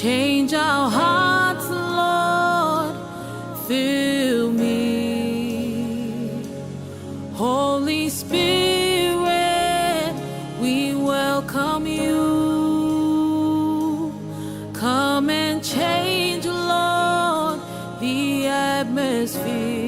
Change our hearts, Lord, fill me. Holy Spirit, we welcome you. Come and change, Lord, the atmosphere.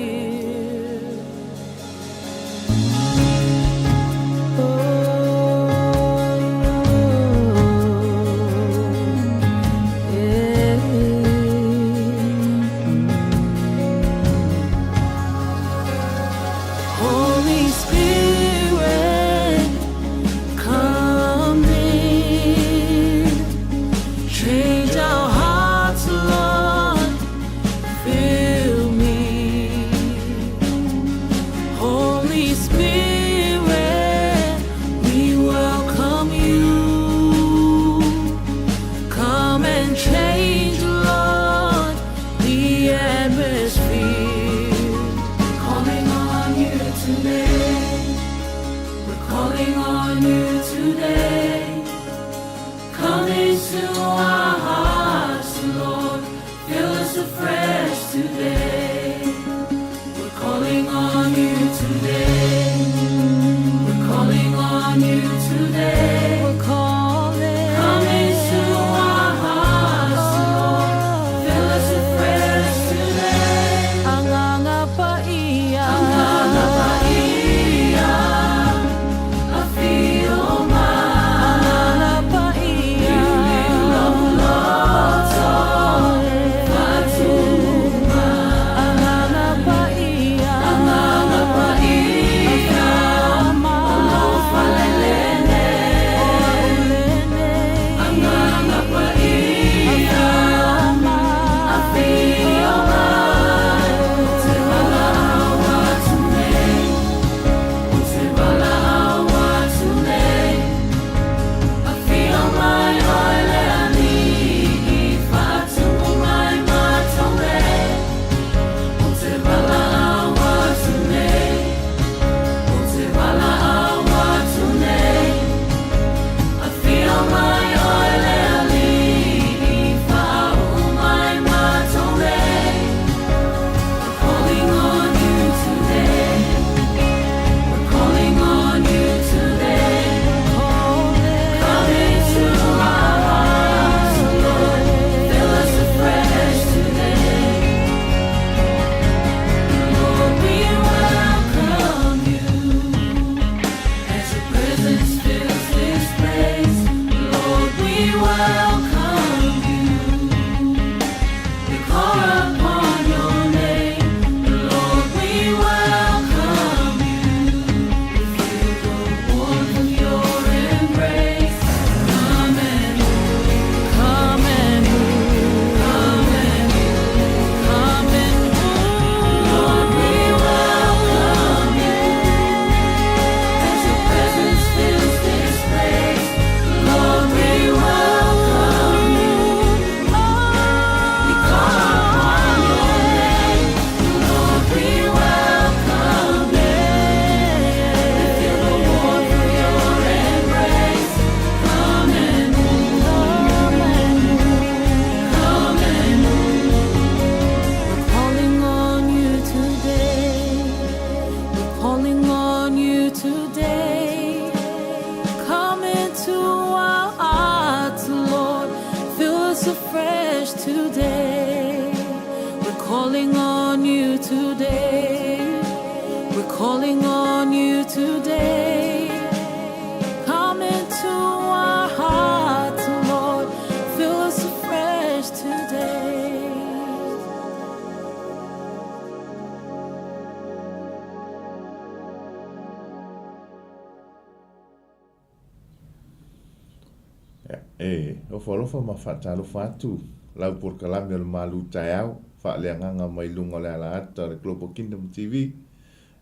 Ofalofa ma 𝚜𝚘𝚙𝚢𝚘 lau por kalami o le MALU TAEAO FAALEAGAGA mai lunga le ala ata le Global Kingdom TV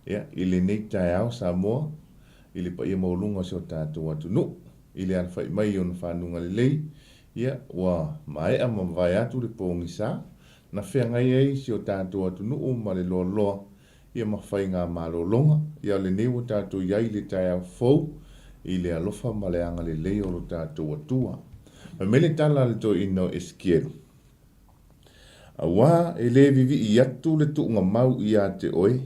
ia i le nei TAEAO Samoa i le pa ia maulunga se o tātou atunu i le ana whai mai o na whanunga le lei ia wa mai a mawai atu le pōngisa na whea ngai ei se o tātou atunu o ma le loa loa ia mawhai ngā malolonga ia le nei o tātou iai le TAEAO fau i le alofa ma le anga le lei o lo tātou atua Ma mele tala le to ino eskielu. Awa e le vivi I atu le tu mau ia te oi.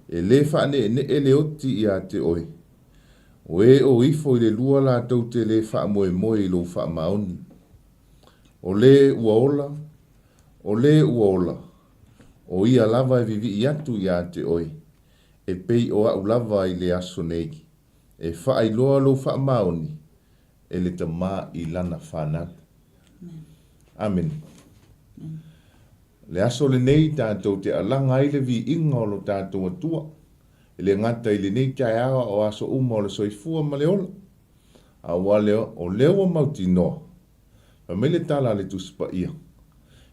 E le whaane ne e le oti ia te oi. O e o ifo I le lua la tau te le wha moe moe I lo wha maoni. O le uaola, o le uaola. O ia lava e vivi I atu ia te oi. E pei o au lava I le aso neiki. E wha loa lo wha maoni. E le ta maa I lana whanat. Amen. Le aso le nei tātou te alanga I le vi inga o lo tātou atua. E le ngata I le nei TAEAO o aso uma o le soifua ma le ola. A waleo o leo mauti noa. Pa mele tala le tuspa ia.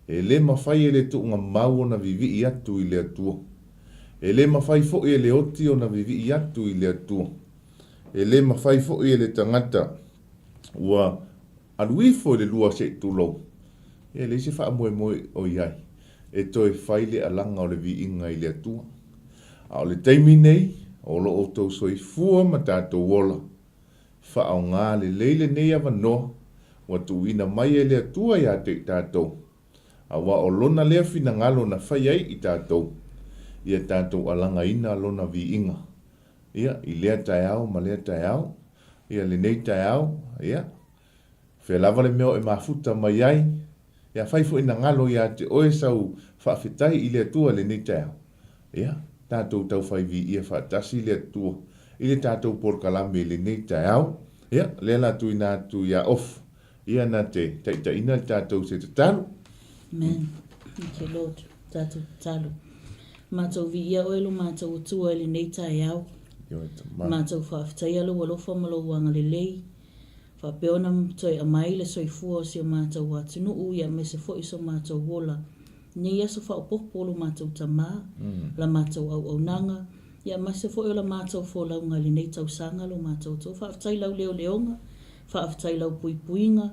E le mawhai e le tuunga mau o na vivi I atu I le atua. E le mawhai fo e le oti o na vivi I atu I le atua. E le mawhai fo e le tangata ua aluifo le lua se tulou. E le se wha moe moe o iai. E toi whaile alanga o le vi inga I le atua. A o le teimi nei, o lo o tau soifua ma tātou wola. Wha au ngā le leile nei awa noa, wa tu ina mai e le atua ia te tātou. A wa o lona lea fina ngalo na whai ai I tātou. Ia tātou alanga ina lona vi inga. Ia, I lea TAEAO ma lea TAEAO. Ia le nei TAEAO, ia. Whea lava le meo e mafuta mai ai. Ia whaifo ina ngalo ia te oe sau whawhitai I le atua le nei TAEAO. Ia, tātou tau whai vi ia whaatasi le atua. I le tātou porkalame le nei TAEAO. Ia, le la tu ina tu ia off. Ia na te ina tātou se te talo. Amen. Thank you, Lord. Tātou talo. Mātou vi ia oelo mātou atua le nei TAEAO. Mātou whawhitai alo walofa malo wanga le lei. Whapeona toi amai le soifua o si o mātou atunuu ia me se fo iso mātou wola. Nei aso whaopopolo mātou tamā, la mātou au nanga. Ia ma se fo la mātou fo launga le nei tausanga lo mātou tō. Whaaftai lau leo leonga, whaaftai lau puipuinga,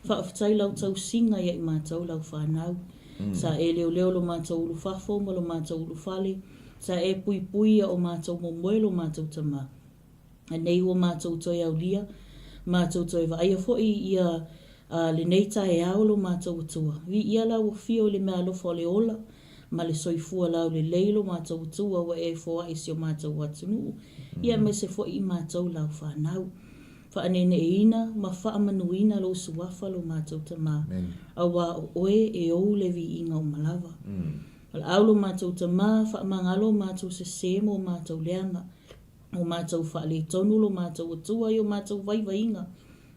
whaaftai lau tausinga ia I mātou lau whanau. Sa e leo leo lo mātou ulu whafo, ma lo mātou ulu whale. Sa e puipuia o mātou momoe lo mātou tamā. A nei o mātou toi au lia, mātou toi wa aia fo ia le nei TAEAO lo mātou atua. Vi ia lau o fio le mea alofa o le ola, ma le soifua lau le leilo mātou atua wa e foa isi o mātou atunu. Ia me se fo I mātou lau whanau. Whaanene e ina, ma whaamanuina lo suafa lo mātou tamā. Awa o oe e ou le vi inga o malawa. Al aulo mātou tamā, whaamangalo mātou se semo o mātou leanga. O mātou whaale tonu lo mātou atua I o mātou vaivainga.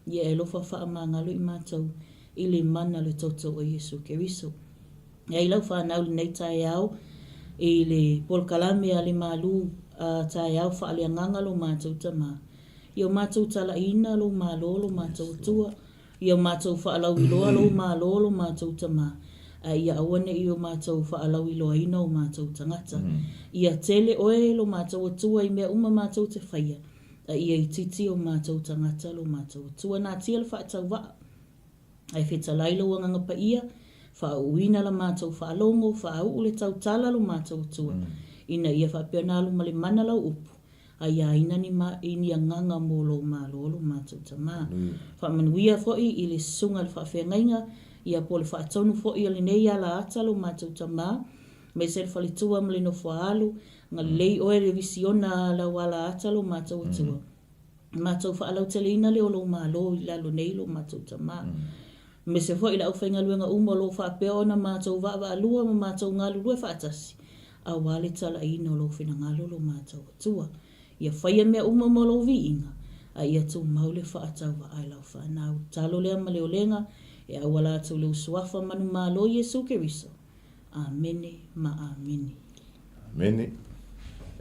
Ia e lofa whaamangalo I mātou I le mana le toto o Yesu Keriso. Ia I lau whanau le nei TAEAO I le polkalame a le MALU TAEAO whaaleanganga lo mātou tamā. Ia o mātou tala ina lo mālo lo mātou atua. Ia o mātou whaalau iloa lo mālo lo mātou tamā. Ia awane I o mātou whaalau iloa ina o mātou tangata. Ia tele oe lo mātou atua I mea uma mātou te whaia. Ia I titi o mātou tangata lo mātou atua. Nā tia le whaatau waa. Ai wheta lailo o nganga pa ia. Whaauina la mātou whaalongo, whaau le tau tala lo mātou atua. Ina ia whapeona alu male mana lau upu. Ia ina ni ma ini nganga mo lo mālo lo mātou tamā. Whaamanuia foi I le sunga le whaafengainga. Ia po le whaatonu foi le nei ala ata lo mātou tamā. Me se le whalitua mle no whaalu. Ngā lei oe le visiona la wala ata lo mātou atua. Mātou whaalau tele ina le o lo mālo I lalo nei lo mātou tamā. Me se foi la uwhainga luenga uma lo whaapeona mātou wawa alua ma mātou ngā lulue whaatasi. A wale tala ina o lo whinangalo lo mātou atua. Ia whaia mea uma mo lo vi inga. A ia tū maule whaatau wa ai lau whanau. Talo lea ma leo lenga. E awala atu leo suafa manu mālo Yesu Keriso. Amene ma amene. Amene.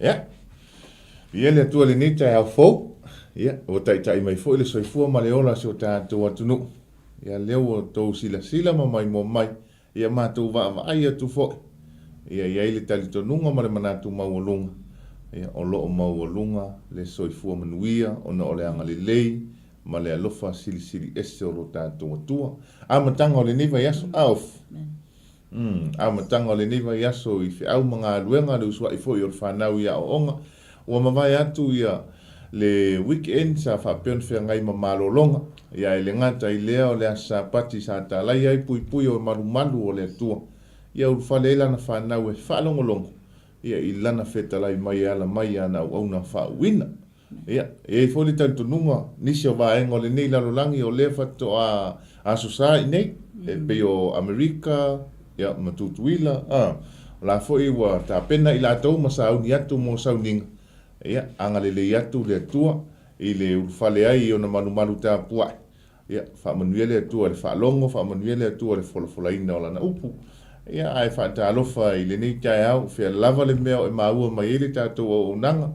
Ia. Ia le atua le nei TAEAO fau. Ia. O tai mai fo le soifua ma le ola se o tātou atunu. Ia leo o tau sila ma mai mo mai. Ia mātou wa ai atu fo. Ia le talitonunga ma le manatu mauolunga. Ia o loo mauolunga le soifua manuia o na ole anga le lei. Ma le alofa sili ese o lo tātou atua. Amatanga o le niva yaso auf. Amatanga o le niva yaso I whiau mga aluenga le uswa I fo I o whanau ia o onga. Ua mawai atu ia le weekend sa whapeon whea ngai ma malolonga. Ia le ngata I lea o le asa pati sa talai ai pui o malu o le tua. Ia urwhale lana whanau e whalongolongo. Ia I lana whetalai mai ala mai ana au na whauina. Ia, foli tau tununga, nisi o vaenga o le nei lalolangi o le whato a susai nei, pe o Amerika, ia matutuila, la foi wa ta pena I la tau masauni atu mo sauninga. Ia, anga le atu le tua, I le urwhale ai o na malu ta puai. Ia, whamanuia le tua le whalongo, whamanuia le tua le folafolaina o lana upu. Ia, ai whata alofa I le nei TAEAO, whea lava le mea o e maua mai ele tātou o nanga.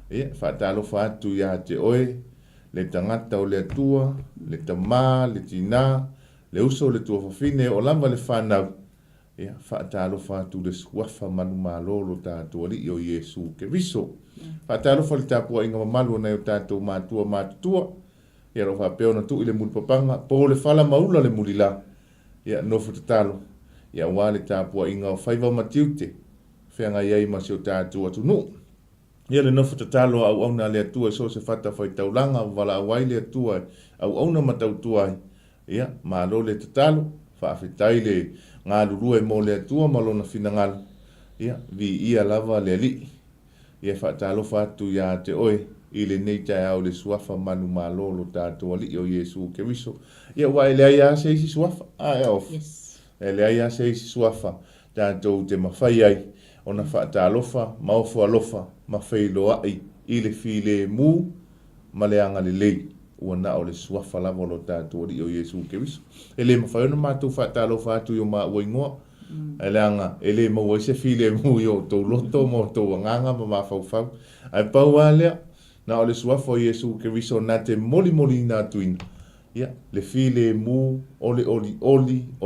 Ia, whaatalofa atu ia te oe, le tangata o le atua, le tamā, le tina, le uso le tua whawhine o lama le whanau. Ia, whaatalofa atu le suafa manu malolo tātua li o Iesu Keriso. Whaatalofa le tāpua inga mamalu na o tātou mātua mātutua. Ia ro whapeo na tu I le mulipapanga, po le whala maula le mulila. Ia, nofu te talo. Ia wale tāpua inga o whaiva matiute. Whenga iei masi o tātua tunu. Ia le nofu te talo au na le atua so se whata whai taulanga wala awai le atua au na matautua. Ia, malo le te talo, whaafetai le ngā lurua mo le atua malona whinangala. Ia, vi ia lava le li. Ia whaatalo whatu ia te oe, I le nei TAEAO le suafa manu malolo tātua li o Iesu Keriso. Ia, wa ele aia se isi suafa. Ia ofu. Yes. Ele aia se isi suafa. Tātou te mawhai ai. Ona whaatalofa, maofu alofa, mawhailoai, I le while mu, ma le anga le lei. Ua na o le suafa lava lo tātua li o Iesu Keriso. Ele mawhaiona mātou whaatalofa atu I o maa ua ingoa. Ele anga, ele maua se while mu I o tau loto mo tau anganga ma mawhauwhau. Ai pau alea, na o le suafa o Iesu Keriso na te moli nā tuina. Ia, le while mu, ole, o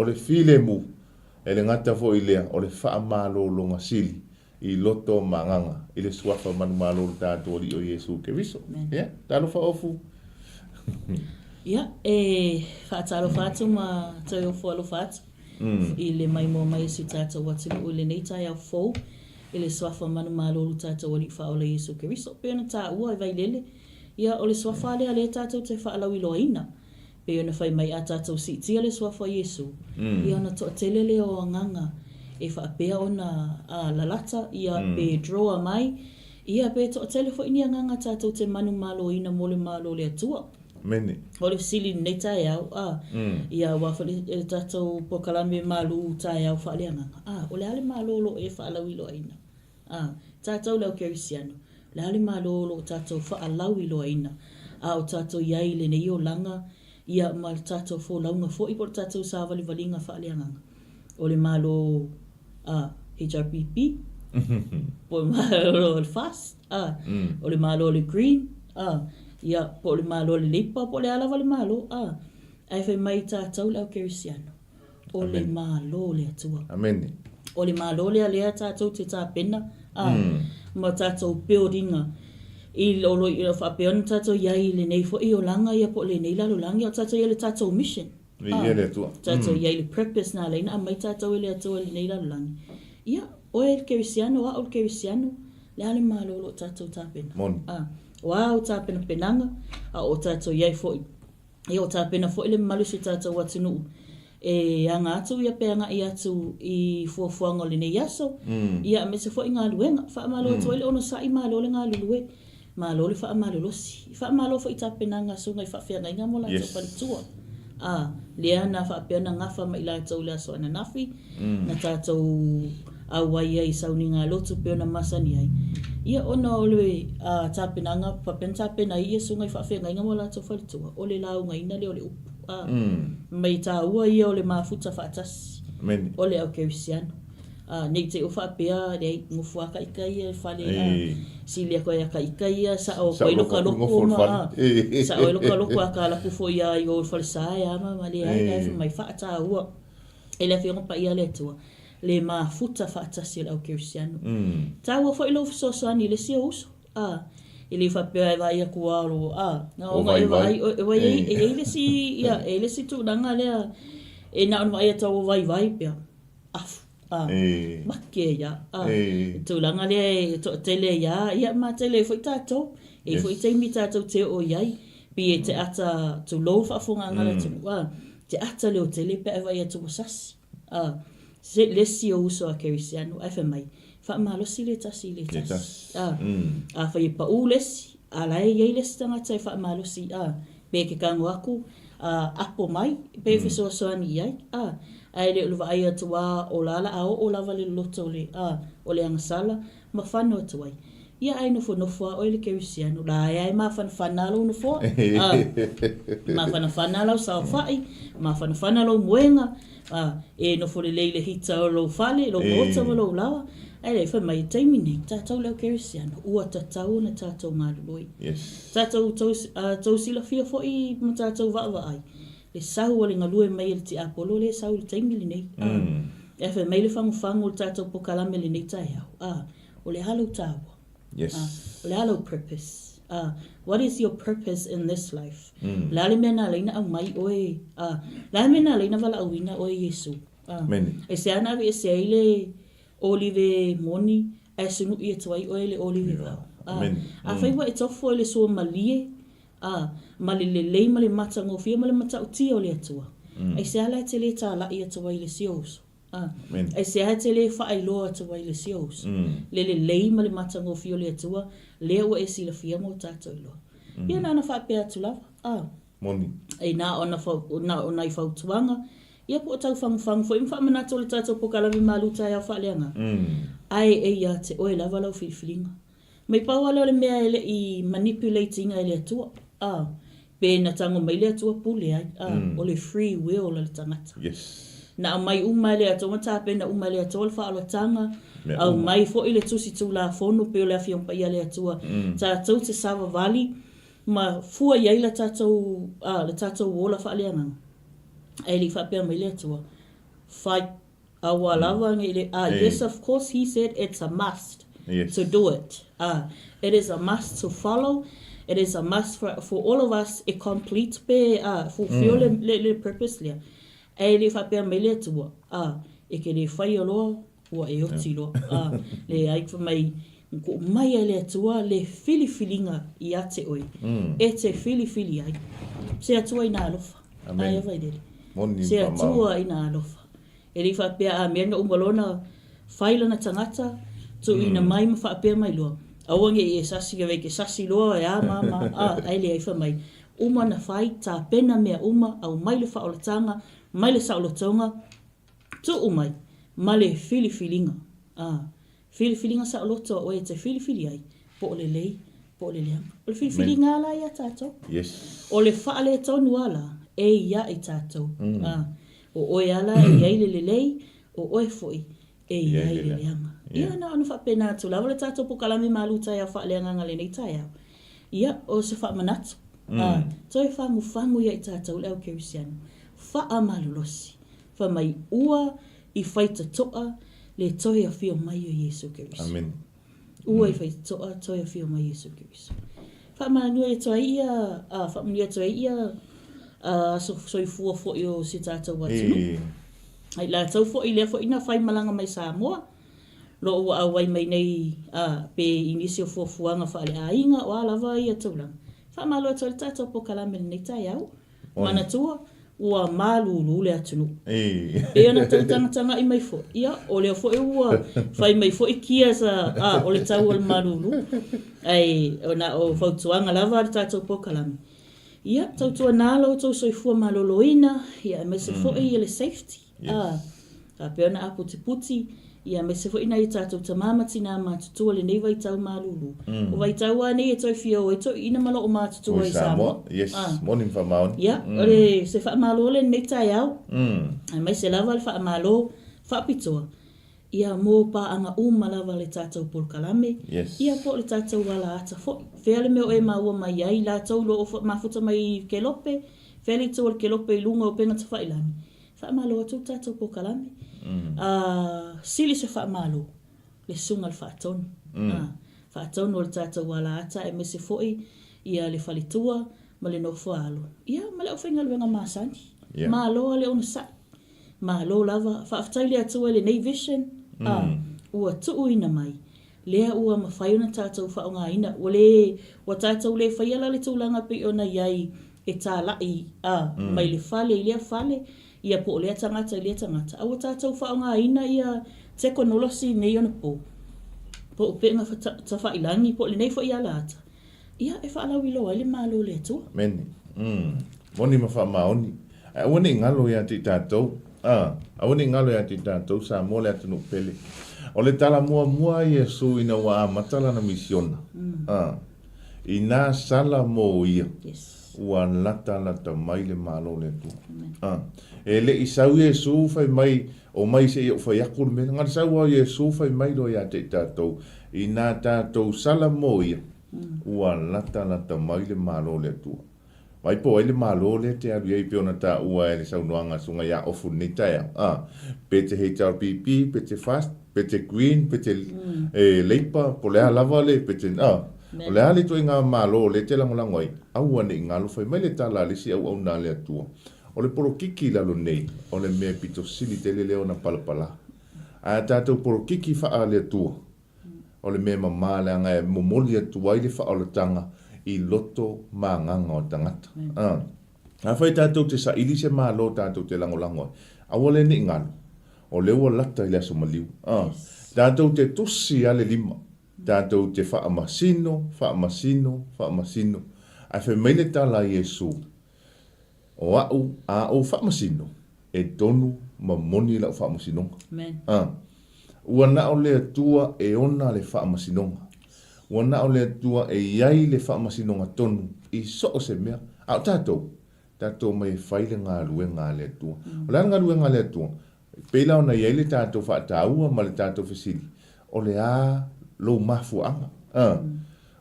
le while mu. Ele ngata fo I lea, o le wha malo longa sili, I loto manganga, I le suafa manu malo tātua li o Iesu Keriso. Ia, talo wha ofu. Ia, whaatalo whātu ma tau o whualo whātu. I le mai si tātou watinu o le nei TAEAO fōu, I le suafa manu malo tātou li whaola Iesu Keriso. Pēna tāua Vailele, ia o le suafa le tātou te whaalau I loaina. Pe ona whai mai a tātou sitia le suafa Iesu. Ia ona toa telele o nganga e whaapea ona lalata, ia pe droa mai, ia pe toa tele fo ini a nganga tātou te manu malo ina mole malo le atua. Mene. O le sili nei TAEAO, ia wafale tātou pokalame malu TAEAO whaale nganga. O le ale malolo e whaalau I loaina. Tātou lau kerisiano. Le ale malolo tātou whaalau I loaina. O tātou iai le nei o langa, ia ma tātou fō launga fō I por tātou sa valinga whaaleanganga. O le malo HRPP, po le malo le FAST, o le malo le green, ia po le malo le lipa, po le alawa le malo, ai whai mai tātou lau kerisiano. O le malo le atua. Amen. O le malo le alea tātou te tāpena, ma tātou buildinga, I lolo I la whapeona tātou iai le nei fo I o langa ia po le nei lalo langi o tātou ia le tātou mission. Ia le atua. Tātou iai le purpose na leina, a mai tātou le atua le nei lalo langi. Ia, o e kerisiano, o le kerisiano, le ale malolo tātou tāpena. Mon. O au tāpena penanga, o tātou iai fo I o tāpena fo I le malu si tātou watinu. E anga atu ia peanga I atu I fuafuanga le nei aso. Ia me se fo I ngā luenga, wha malo atu ele ono sa I malo le ngā lulue. Malo le wha malo losi. Wha malo fo I tāpenanga sunga I whawhia ngai ngamola yes. Tua. Lea na whapeana ngafa ma I la tau lea so ana nafi. Na tātou awai ai sauni ngā lotu peona masani ai. Ia ona ole tāpenanga, whapena tāpena ia sunga I whawhia ngai ngamola tau whalitua. Ole lau ngai na le ole upu. Mai tā ua ia o le mafuta whaatasi. O le au kerisiano. Nei te o whapea, rei ngufu a kaikai, whale silia koe a kaikai, sa o koe loka loko ma. Sa o loka loko a ka laku fo ia I o whale sae ama, ma le ai mai whaata ua. E le whionga pa ia le tua. Le mafuta whaatasi o le au kerisiano. Tā ua fo ilo fisosoani le sia uso. I le whapea e vai a kuaro, o vai e le si tu ranga lea, e na on vai a tau vai pia, afu, make ia, tu ranga lea, to tele ia ma tele foi tato, E fo I teimi tātou te o iai, pi e te ata tu lou whaafonga ngara tunu. Te ata leo te lepe e vai atu wasasi. Se lesi o uso a kerisiano, ai wha mai. Wha malosi le tasi le tasi. Wha i pa u lesi, a lai iei lesi tangata e wha malosi. Pe ke kango aku, apo mai, pe fiso soani iai. Ai le uluwa ai atu o lala, o lava le loto o le angasala, ma whanu atu ai. Ia ai nofo o le kerisiano, la ai ma whanalo nofo. Ma whanalo sao whai, ma whanalo muenga, e nofo le leile hita o lo whale, lo mota o lo lawa. Ai le wha mai taimi nei, tātou leo kerisiano, ua tātou na tātou ngāruloi. Tātou tau sila fia fo I ma tātou wa ai. Le sau o le ngalue mai le ti apolo le sau le taimi le nei. E wha mai le whangu le tātou pokalame le nei TAEAO. O le halau tāua. O le halau purpose. What is your purpose in this life? Lale mena leina au mai oe. Lale mena leina wala auina oe Yesu. E se ana e se aile olive moni, e sunu I tuai oe le olive vau. A whaiwa e tofo le so malie, ma le lei ma le mata ngofia ma le mata utia o le atua. E se ala te le tā lai atua I le sioso. E se ala te le whaai loa atua I le sioso. Le lei ma le mata ngofia o le atua, le ua e sila fia mo tātou loa. Ia nana whaapea atu lava. Moni. E nā ona I whautuanga, ia po tau whangu fo imwha manato le tātou pokalami MALU TAEAO whaaleanga. Ai e ia te oe lava lau whiwhiringa. Mai pauala o le mea ele I manipulating ai le atua. Pe na tango mai le atua pule ai. O le free will le tangata. Na mai umai le atua, matape na umai le atua le whaalo tanga. Au mai fo I le tusi tu la fono pe o le awhiongpa ia le atua. Tātou te sawa vali, ma fua iai le tātou wola whaaleanga. Ai li whapea mai le atua. Fight awa lava nge le. Yes, of course, he said it's a must to do it. It is a must to follow. It is a must for all of us a complete fulfill le purpose le. Ai li whapea mai le atua. E ke le whai o loa, ua e oti loa. Le ai mai mai le atua le filifilinga I ate oi. E te filifili ai. Se atua I nā alofa. Ai a Vailele. Se atua I nā alofa. E li whapea a mea umalona whaila na tangata, tu ina mai ma whapea mai loa. Awange e sasi ka weke sasi loa e mama, ai le ai mai. Uma na whai, tā pena mea uma, au mai le whaolatanga, mai le saolotonga, tu umai, ma le filifilinga. Filifilinga saoloto o e te filifili ai, po o le lei, po o le leanga. O le filifilinga ala ia tātou. O le whaale tonu ala, e ia I tātou. O oe ala e iai le lei, o oe foi e iai le leanga. Ia na ona whapena atu lawa le tātou pokalami MALU TAEAO whaaleanga ngale nei TAEAO. Ia o se whamanatu. Toi whangu ia I tātou leo kerisiano. Wha malulosi. Wha mai ua I whaita toa le toi a whio mai o Yesu Keriso. Amen. Ua I whaita toa toi a whio mai Yesu Keriso. Wha manua e toi ia, wha manua e toi ia, so I fua fo I o si tātou watunu. Ai la tau fo I lea fo ina whai malanga mai Samoa. Lo ua awai mai nei pe inisio fuafuanga whaale a inga o alawa I a taulang. Wha malo ato le tātou pokalame nei TAEAO. Mana tua, ua MALU le atunu. E ana tanga I mai fo. Ia, o leo fo e ua whai mai fo I kia sa, o le tau o le MALU. Ai, o whautuanga lava le tātou pokalame. Ia, tautua nalo tau soifua maloloina, ia me se fo I le safety. Ka peona a puti. Ia me se fo ina I tātou tamamati nā mātutua le nei waitau MALU. O waitau a nei e toi fio, e toi ina malo o mātutua I Samoa. Yes, morning wha maon. Ia, o le se wha malo le nei TAEAO. Ai mai se lava le wha malo, wha pitoa. Ia mō pa anga lava le tātou polkalame. Ia po le tātou wala ata fo. Whele meo e maua mai ai, la tau lo o mafuta mai ke lope. Whele tau ke lope I lunga o penga ta whailani. Wha malo atu tātou polkalame. Sili se wha malo, le sunga le whaatonu. Whaatonu o le tātou wala ata e me se foi ia le whalitua ma le no whaalo. Ia, ma le o whainga luenga māsani. Malo le ona sai. Malo lava, whaafatai le atua le nei vision. Ua tuu ina mai. lea ua mawhai ona tātou whaongaina, o tātou le whaiala le tūlanga pe ona iai e tā lai mai le whale, i lea whale, ia po lea tangata, i lea tangata. Awa tātou whaongaina ia te konolosi nei ona po. Po o penga ta whailangi, po le nei wha ia lata. Ia e whaalau ilo ai le malo le atua. Meni. Moni ma wha maoni. Awa ni ngalo ia ti tātou. Awa ni ngalo ia ti tātou sa mo le atunu pele. O le tala mua Iesu ina wa matala na misiona. Ina sala mo ia. Yes. Ua lata mai le malo le atua. E le isau Iesu fai mai o mai se i o fai akul me. Ngari sau Iesu fai mai lo ia te tātou. Ina tātou sala mo ia. Ua lata mai le malo le atua. Mai po ele malo le te aru ei peona ta ua ele saunoanga sunga ia ofu ni TAEAO. Pete 𝚘𝚘𝚎𝚑𝚝𝚜, pete fast, pete green, pete leipa, po lea lava le, pete o lea le toinga malo le te langolango ai. Aua ne ingalo fai mai le tala lisi au na le atua. O le poro kiki lalo nei, o le mea pito sili te le leo na palapala. A tātou poro kiki faa le atua. O le mea mamā le anga e momoli atua i le faa o le tanga. I loto manganga o tangata. A whai tātou te sa ili se malo tātou te langolango. Awale ni ngalo. O lewa lata i aso maliu. Tātou te tosi ale lima. Tātou te whaamasino. A whai meile tala Iesu. O au a o whaamasino. E tonu ma moni la o whaamasinonga. Ua na o lea tua e ona le whaamasinonga. Wana o le tua e iai le whaamasinonga tonu i so o se mea. Au tātou mai whaile ngā ruenga le tua. O lea ngā ruenga le tua. Peila o na iai le tātou whaataua ma le tātou whesili. O le a lou mafuanga.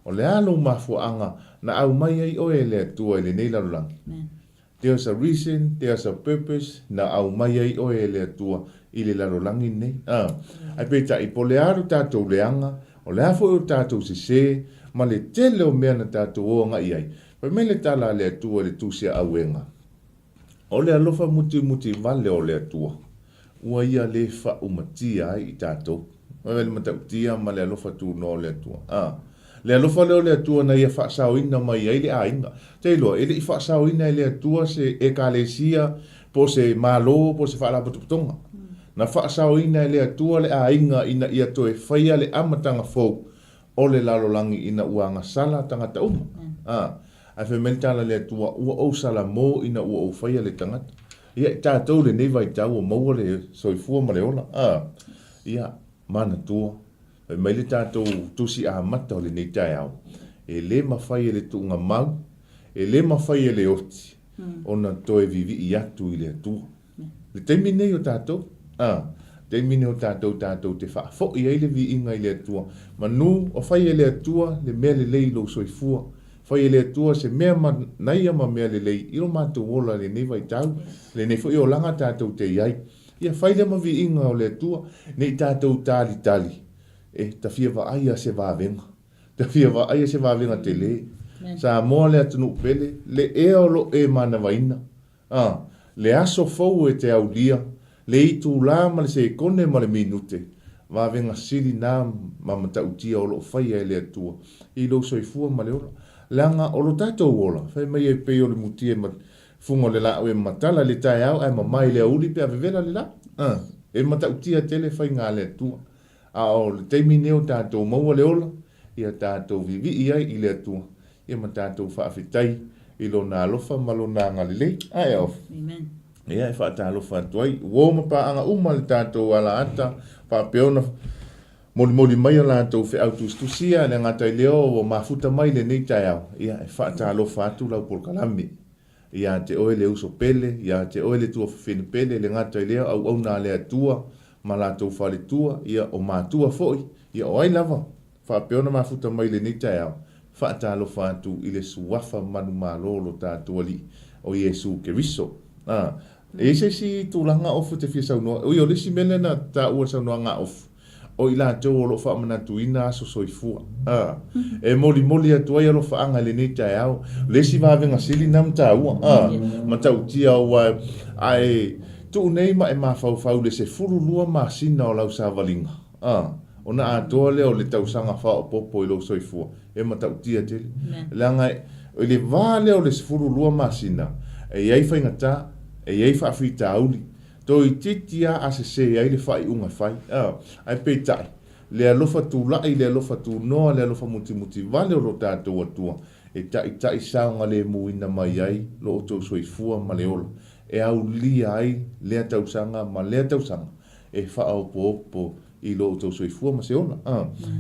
O le a lou mafuanga na au mai ai o e le tua i le nei larulangi. There's a reason, there's a purpose na au mai ai o e le tua i le larulangi nei. Ai peta i po le aru tātou leanga. O le hafo o tātou se, ma le tele o mea na tātou o nga iai. Pai me le tala le atua le tūsia auenga. O le alofa muti vale o le atua. Ua ia le wha umatia ai i tātou. Ua le matautia ma le alofa tū no le atua. Le alofa leo le atua na ia wha sauina mai ai le ainga. Te loa, ele i wha sauina le atua se e ka le sia, po se malo, po se wha la putuputonga. Na whaasauina le atua le ainga ina ia toe whaia le amatanga fau o le lalolangi ina uanga sala tangata uma. A whementala le atua ua o sala mo ina ua o whaia le tangata. Ia tātou le nevai tau o maua le soifua ma le ola. Ia mana tua. Mai le tātou tusi a mata o le nei TAEAO. E le mawhai le tuunga mau. E le mawhai le oti. Ona toe vivi i atu i le atua. Le teimi nei o tātou. Te mine o tātou te wha. Fo i eile vi inga i le atua. Manu o whai e le atua le mea le lei lo soifua. Whai e le atua se mea nai ama mea le lei. Iro mātou wola le nei vai tau. Le nei fo i o langa tātou te iai. Ia whai le ma vi inga o le atua. Nei tātou tali. E ta fia wa aia se wāwenga. Ta fia wa aia se wāwenga te le. Sa moa le atunu pele. Le ea o lo e mana waina. Le aso fau e te au lia. Le itu la ma le se kone ma le minute. Wa venga sili na ma matautia o lo whaia e le atua. I lo soifua ma le ola. Langa o lo tātou ola. Whai mai e peo le mutie ma fungo le la o e matala le TAEAO ai ma mai le auli pe a vevela le la. E matautia tele whai ngā le atua. A o le teimi neo tātou maua le ola. Ia tātou vivi iai i le atua. Ia ma tātou whaafitai. I lo nā lofa ma lo nā ngalilei. Ai of. Amen. Ia e whaatalo whaatuai. Woma pa anga uma le tātou ala ata. Whaapeona moli mai o lātou whi autustusia. Le ngata i leo o mafuta mai le nei TAEAO. Ia e whaatalo whaatu lau por kalame. Ia te oe le uso pele. Ia te oe le tua whiwhine pele. Le ngata i leo au nā le atua. Ma lātou whale tua. Ia o mātua foi. Ia o ai lava. Whaapeona mafuta mai le nei TAEAO. Whaatalo whaatu i le suafa manu malolo tātua li. O Iesu Keriso. E se si tūlanga ofu te fia saunoa. Oi o lisi mele na ta ua saunoa ngā ofu. O i la tau o lo wha manatu ina aso soifua. E moli atu ai alo wha anga le nei TAEAO. Lesi wawenga sili nam ta ua. Ma tau tia ua ai tu nei ma e ma fau le se furu lua ma sina o lau sa valinga. Ona atoa leo le tausanga whaopopo I lo soifua. E matautia tele. Langa o le vā leo le sifuru lua masina. E iai whaingata, e iai whaafita auli. To I titia a se ai le whai unga whai. Ai peitai. Le alofa tūlai, le alofa tūnoa, le alofa muti vale o lo tātou atua. E tai saunga le muina mai ai, lo o tau soifua ma le ola. E au lia ai, lea tausanga, ma lea tausanga. E whaopo I lo o tau soifua ma se ola.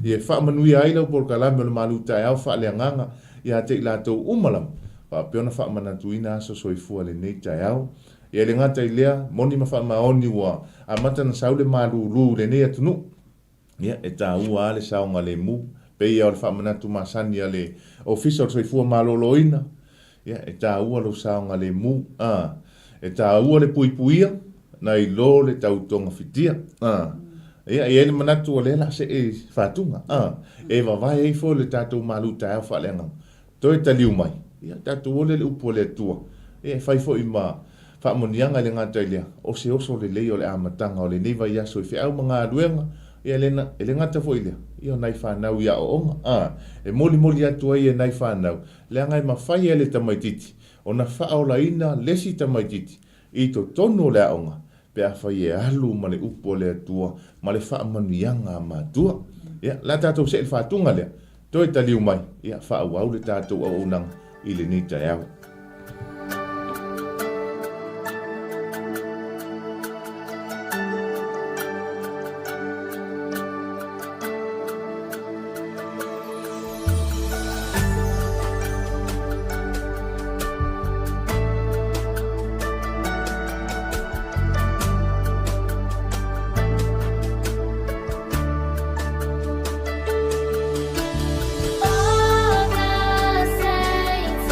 E whaamanui ai lau por kalame o le MALU TAEAO FAALEAGAGA. Ia te lātou umalam. Peona whaamanatuina aso soifua le nei TAEAO. Ia le ngata I lea, moni ma whaamaoni ua. A matana saule malulu le nei atunu. Ia, e tā ua ale saunga le mu. Pei au le whaamanatu masani ale official soifua maloloina. Ia, e tā ua lo saunga le mu. E tā ua le puipuia. Na I lo le tautonga fitia. Ia, e ele manatu o le la se e whatunga. E wawai e fo le tātou MALU TAEAO FAALEAGAGA. Toi taliu mai. Ia, tātou ole le upo le tua. E whaifo I ma whaamonianga le ngata ilea. O se oso le lei o le amatanga o le neiva I aso I whiau mga aduenga. Ia lena, e le ngata fo ilea. Ia nai whanau ia o onga. E moli atu ai e nai whanau. Le angai ma whai e le tamaititi. O na whaola ina lesi tamaititi. I to tonu le onga. Pe a whai e alu ma le upo le atua. Ma le whaamanianga ma tua. Ia, la tātou se le whatunga lea. Toi taliu mai. Ia, whaau au le tātou au unang I le ni TAEAO. All the saints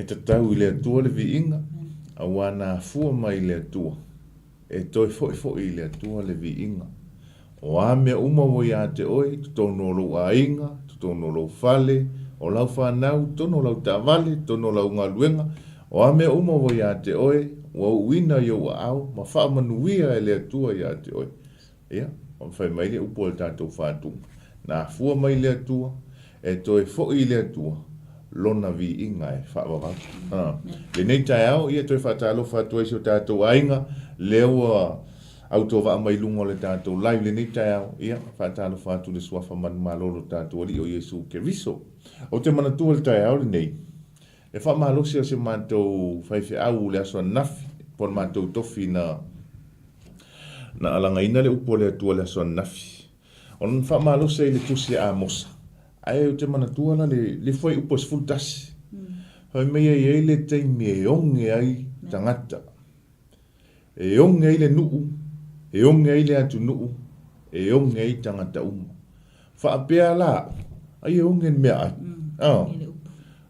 e te tau I le atua le vi inga, a wana fua mai le atua, e toi foi I le atua le vi inga. O a mea uma wo ia te oi, tono lo a inga, tono lo fale, o lau whanau, tono lau ta vale, tono lau ngā luenga, o a mea uma wo ia te oi, wa uina yo wa au, ma wha manuia e le atua ia te oi. Ia, o whai mai le upo le tātou whātunga. Nā fua mai le atua, e toi foi le atua, lona vi inga e whaawawau. Le nei TAEAO, ia toi whaatalo whātua isi o tātou ainga, leo au tō wha mai lungo le tātou live le nei TAEAO, ia, whaatalo whātu le suafa manu malolo tātou ali o Iesu Keriso. O te manatua le TAEAO le nei, e wha mahalosi o se mātou whaiwhi au le aswa nafi, por mātou tofi na alanga ina le upo le atua le aswa nafi. O nana wha mahalosi le tusi a mosa. Ai o te manatua la le fwai upo se fultasi. Hoi mea i le teimi e onge ai tangata. E onge ai le nuu, e onge ai le atu nuu, e onge ai tangata uma. Wha apea la, ai e onge mea ai.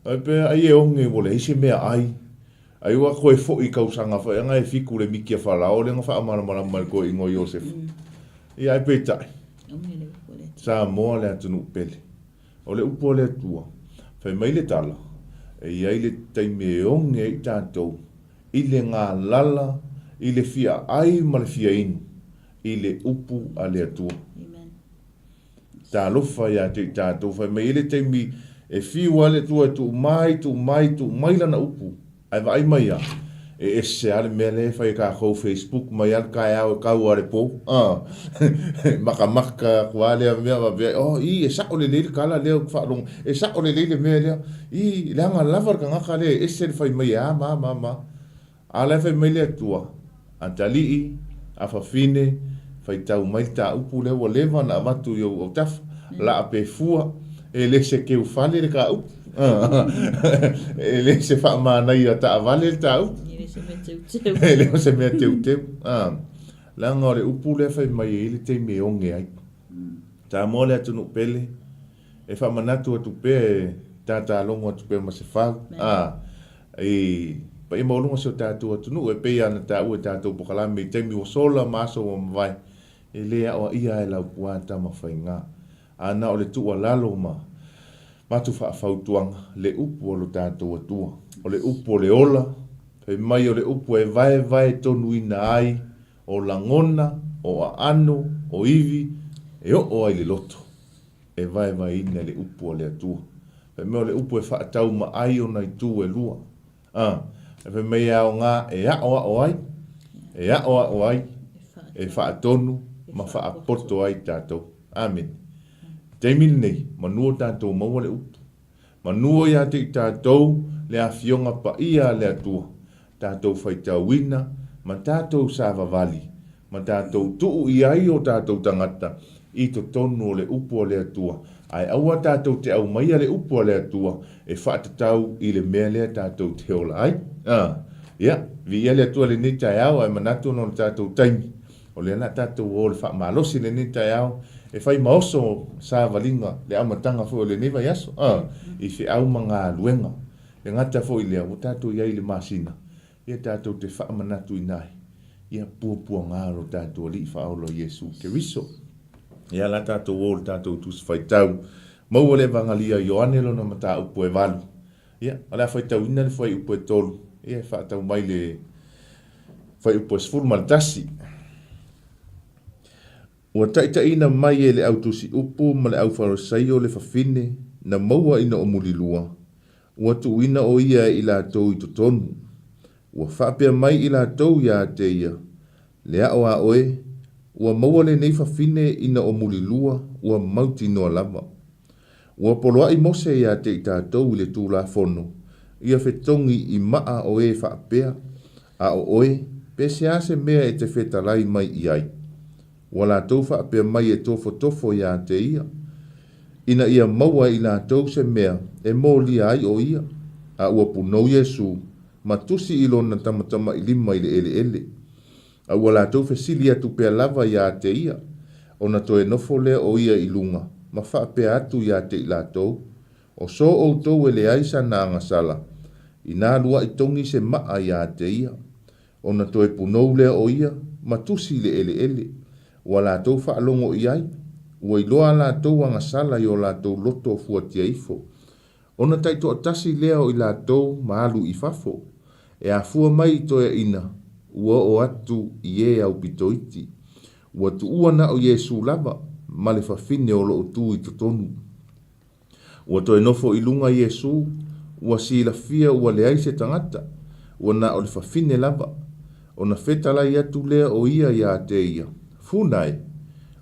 Ai pea ai e onge wole, isi mea ai. Ai ua koe fo I kausanga whai, anga e fiku le mikia whalao, le nga wha amara mai koe ingo Iosef. Ia ai pe tai. Sa moa le atu nuu pele. O le upo le atua, whai mai le tala, e iai le taime e onge I tātou, I le ngā lala, I le fia ai ma le fia inu, I le upu a le atua. Tā lofa ia te tātou, whai mai le taime e fiua le tua tu mai lana upu, ai vai mai ia. E se ale mele fai ka ko Facebook mai al ka au ka ore po maka kwale a mea va oh I e sa ole le kala le fa long e sa ole le mele I la nga lavar ka nga le e se fai mai a ma ala fai mai le tua antali a fa fine fai tau mai ta upu le wo leva na matu yo o taf la ape fua e le se ke u fale le ka u e le se fa mana ia ta vale ta u Leo se mea teu. La ngore upu le fai mai ele te me onge ai. Ta mole atu no pele. E fa manatu atu pe tata longo atu pe ma se fa. E pa I maulunga se tatu atu no e pe ana ta u tatu pokala me te mi o sola maso o vai. E le o ia e lau puata ma fai nga. Ana o le tu lalo ma. Matu fa fautuanga le upu o lo tatu atua. O le upu o le ola. Pe mai o le upu e vai tonu ina ai, o langona, o anu, o iwi, e o ai le loto. E vai ina le upu o le atua. Pe mai o le upu e whaatau ma ai o nai tu e lua. Pe mai au ngā e o ai, e whaatonu, ma whaapoto ai tātou. Amen. Teimini nei, manua tātou maua le upu. Manua ia te tātou le a fionga pa ia le atua. Tātou whaitauina, ma tātou sāwawali, ma tātou tuu I ai o tātou tangata, I to tonu o le upu o le atua. Ai aua tātou te au maia le upu o le atua, e whaatatau I le mea lea tātou te ola ai. Ia, vi ia le atua le ni TAEAO, ai manatu no le tātou taimi. O le ana tātou o le whaamalosi le ni TAEAO, e whai maoso sāwalinga le amatanga fo le niwa yaso. I fi au mga luenga, e ngata fo I lea, o tātou iai le masina. Ia tātou te whaamanatu I nai. Ia pua ngāro tātou li whaolo Iesu Keriso. Ia la tātou o le tātou tus whaitau. Mau le vangalia Ioane lo na mata upo e walu. Ia, ala whaitau ina le whai upo e tolu. Ia whaatau mai le whai upo e sfuru maltasi. Ua taita ina mai e le autusi upo ma le au wharosaio le whawhine na maua ina o mulilua. Ua tu ina o ia I la tau I totonu. Ua whapea mai I la tau ia te ia. Lea o a oe, ua maua le nei whawhine ina o mulilua, ua mauti noa lama. Ua poloa I mose ia te I tātou I le tū la whono. Ia whetongi I maa o e whapea, a o oe, pe se ase mea e te whetalai mai I ai. Ua la tau whapea mai e tofo ia te ia. Ina ia maua I la tau se mea, e mō lia ai o ia, a ua punou Iesu, ma tusi I lona tamatama I lima I le ele. A ua la tau fesili atu pea lava ia te ia, o na toe nofo lea o ia I lunga, ma wha pea atu ia te I la tau, o so o tau e le aisa na angasala, I nā lua I tongi se maa ia te ia. Ona toe punou lea o ia, matusi le ele ele. Ua lātou whaalongo i ai. Ua I loa lātou anga sala I o lātou loto fuatia ifo. Ona taito atasi lea o I lātou maalu I fafo. E a fua mai I toia ina. Ua o atu I e au pitoiti. Ua tu ua na o Yesu lava. Male fafine o lo utu I totonu. Ua toe nofo I lunga Yesu. Ua sila fia ua leai se tangata. Ua na o le fafine lava. Ona fetala I atu lea o ia ia te ia. Funai.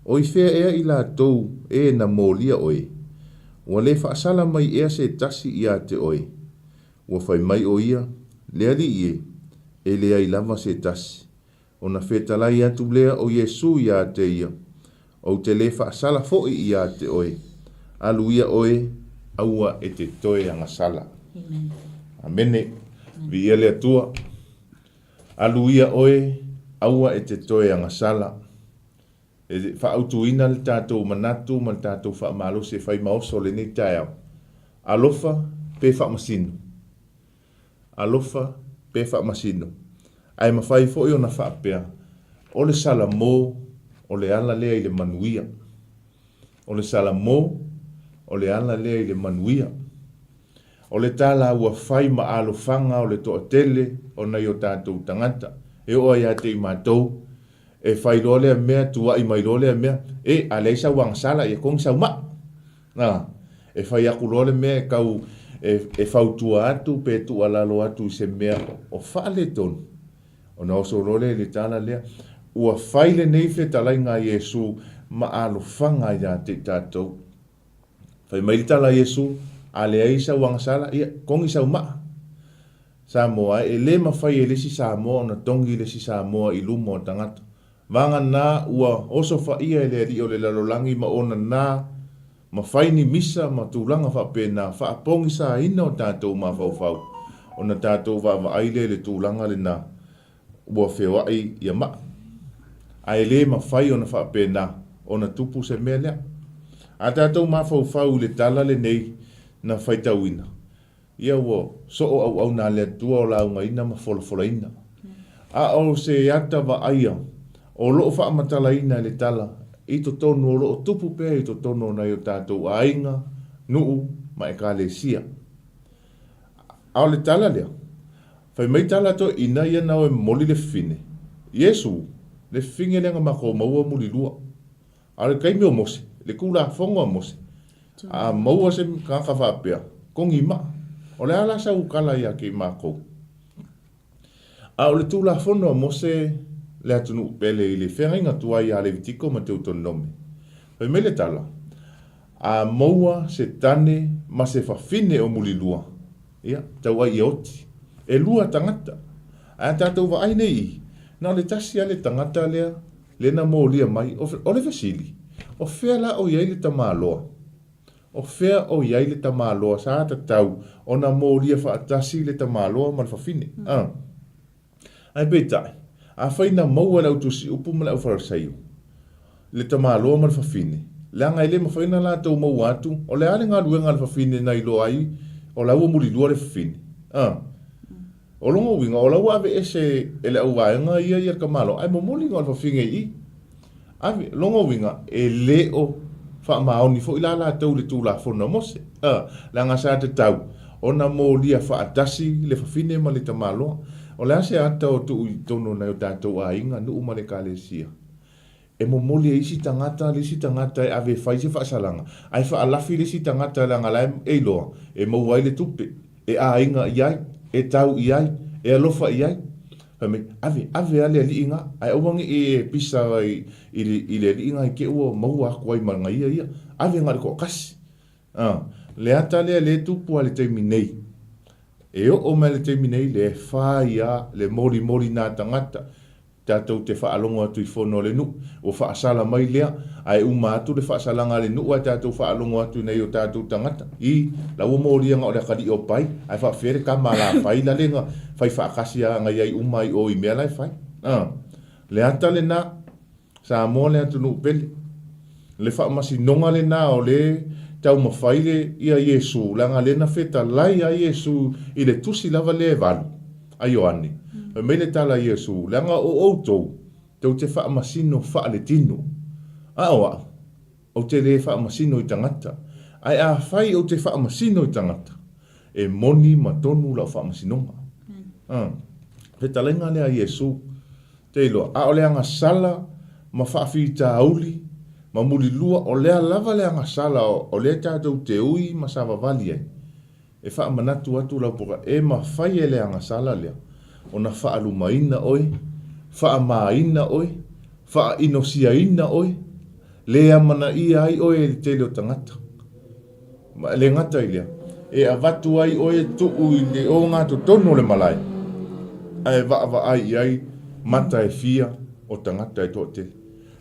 O I fea ea I lātou e na mōlia oe. Ua le whaasala mai ea se tasi ia te oe. Ua whai mai o ia. Lea li ie. E lea I lava se tasi. Ona fetala I atu lea o Yesu ia te ia. O te le whaasala foi ia te oe. Alu ia oe. Aua e te toe anga sala. Amen. Amene. Vi ele atua. Alu ia oe. Aua e te toe anga sala. E whaautuina le tātou manatu, ma le tātou whaamalo se whai maoso le nei TAEAO. Alofa, pe whaamasino. Alofa, pe whaamasino. Ai mawhai fo I ona whaapea. O le sala mō, o le ala lea I le manuia. O le sala mō, o le ala lea I le manuia. O le tala ua whai ma alofanga o le toa tele, o na I o tātou tangata. E oa ia te I mātou. E whai lolea mea, tua I mai lolea mea, e a leisa wang sala, e kong sau ma. E whai aku lole mea, kau e whautua atu, pe tu alalo atu se mea, o whaale tonu. O na oso lole le tala lea, ua whai le neife talai ngā Yesu, ma alo whanga ia te tātou. Whai mai le tala Yesu, a le aisa wang sala, ia kong I sau ma. Samoa, e le ma whai e lesi Samoa, na tongi lesi Samoa I lumo o tangata. Vanga na ua oso whaia ele ri o le lalolangi ma ona na ma whaini misa ma tūlanga whapena whaapongi sa ina o tātou ma whau. Ona tātou wa aile le tūlanga le na ua whewai ia ma. Ai le ma whai ona whapena ona tupu se mea lea. A tātou ma whau le tala le nei na whaitauina. Ia ua so au na le tua o launga ina ma wholafola ina. A o se ata wa aia. O loo whaamatala ina le tala, I to tonu o loo tupu pēr I to tonu na I o tātou ainga, nuu, ma e kā le sia. Ao le tala lea, whai mai tala to ina ia nao e moli le fine. Yesu, le finge lenga mako maua muli lua. A le kaimi o mose, le kula fonga o mose. A maua se kaka whapea, kongi ma, o le ala sa ukala ia ke mako. A o le tula fono o mose, le atunu pele I le whenga tua I a le vitiko ma te utonome. Pai mele tala, a maua se tane ma se whawhine o muli lua. Ia, tau ai oti. E lua tangata. A tātou wa aine I. Na le tasi a le tangata lea, le na mō lia mai, o le vasili. O whea la o iai le tamaloa. O whea o iai le tamaloa, sa ata tau, o na mō lia whaatasi le tamaloa ma le whawhine. Ai betai. A whaina maua lau tusi upu ma lau wharasaio. Le tamaloa ma le whawhine. Le anga ele ma whaina la tau mau atu, o le ale ngā ruenga le whawhine na ilo ai, o lau muli lua le whawhine. O longa winga, o lau ave ese ele au vaenga ia ia kamalo, ai mo muli ngā le whawhine I. Ave, longa winga, e leo whaamaoni fo ila la tau le tūla whona mose. Le anga sa te tau, o na mo lia whaatasi le whawhine ma le tamaloa. O le ase ata o tu I tono na o tātou a inga nuu ma le kālesia. E mo moli e isi tangata, le isi tangata e ave whaise whaasalanga. Ai whaalafi le isi tangata le angalaim e loa. E mau ai le tupe. E a inga iai, e tau iai, e alofa iai. Ave ale ali inga. Ai awangi e pisa I le ali inga I ke ua mau aku ai maranga ia. Ave ngare ko kasi. Le ata le tupu a le teimi nei. E o me le teminei le whaia le mori nā tangata. Tātou te whaalongo atu I whono le nu. O whaasala mai lea. Ai uma atu le whaasalanga le nu. A tātou whaalongo atu nei o tātou tangata. I lau mori anga o le kari o pai. Ai whaafere ka mala whai la lenga. Whai whaakasia anga iai umai o I mea lai whai. Le ata le nā. Sa mo le atu nu pele. Le whaamasi nonga le nā o le tau mawhaile ia Iesu, langa lena feta lai a Iesu i le tusi lava le valu, a Ioane. Mele tala Iesu, langa o outou, tau te wha masino wha le tino. A oa, o te le wha masino i tangata. Ai a whai o te wha masino i tangata. E moni matonu la wha masinonga. Feta lenga lea Iesu, te iloa, a o leanga sala, ma wha whita auli, ma muli lua o lea lava leanga sala o lea tātou te ui ma sa vavali ai. E wha manatu atu lau poka, e ma whai e leanga sala lea. O na wha alumaina oi, wha maaina oi, wha inosiaina oi, lea mana ia ai oi e te leo tangata. Ma le ngata i lea. E a watu ai oi tuu i le o ngā tono le malai. Ai wa ai ai mata e fia o tangata e toa te.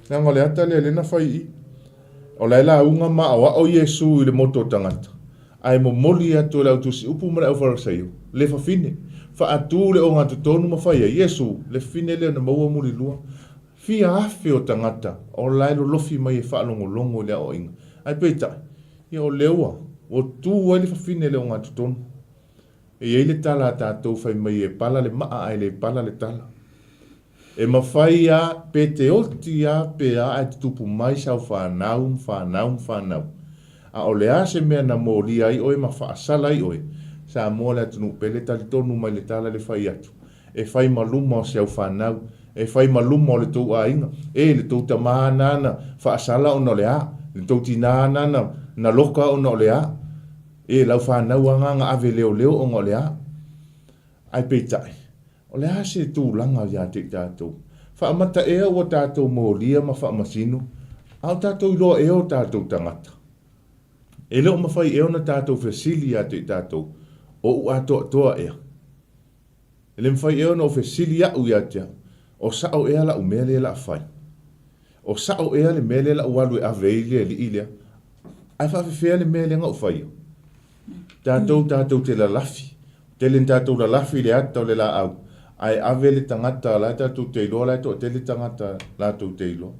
Nga ngole ata le lena whai i. O la unga maa wa o Iesu i le moto tangata. Ai mo moli atu le autusi upu mara au wharasaio. Le whawhine. Wha atu le o ngā tonu ma whai a Iesu. Le fine leo na maua muli lua. Fia afe o tangata. O lailo lofi mai e whaalongo longo lea o inga. Ai peita. Ia o leua. O tu ai le whawhine leo ngā tonu. E eile tala tātou whai mai e pala le maa ai le pala le tala. E mawhai a pe te oti a pe a e tupu mai sau whanau. A o lea se mea na mōri ai oe ma whaasala i oe. Sa mua le atunu pele tali tonu mai le tala le whai atu. E whai maluma o sau whanau. E whai maluma o le tau a inga. E le tau tamaa nana whaasala o no lea. Le tau tina nana na loka o no lea. E lau whanau anga nga ave leo o no lea. Ai peitai. O lea se tū langa ia te tātou. Whaamata ea o tātou mōria ma whaamasino. Au tātou iloa ea o tātou tangata. E leo mawhai ea na tātou whesili ia te tātou. O ua toa ea. E le mwhai ea na o whesili au ia te. O sao ea la umele la whai. O sao ea le mele la ualu e aveile li ilea. Ai whawhewhea le mele ngau whai. Tātou te la lafi. Te le tātou la lafi le ata o le la au. Ai ave le tangata la tātou te iloa la to te le tangata la tātou te iloa.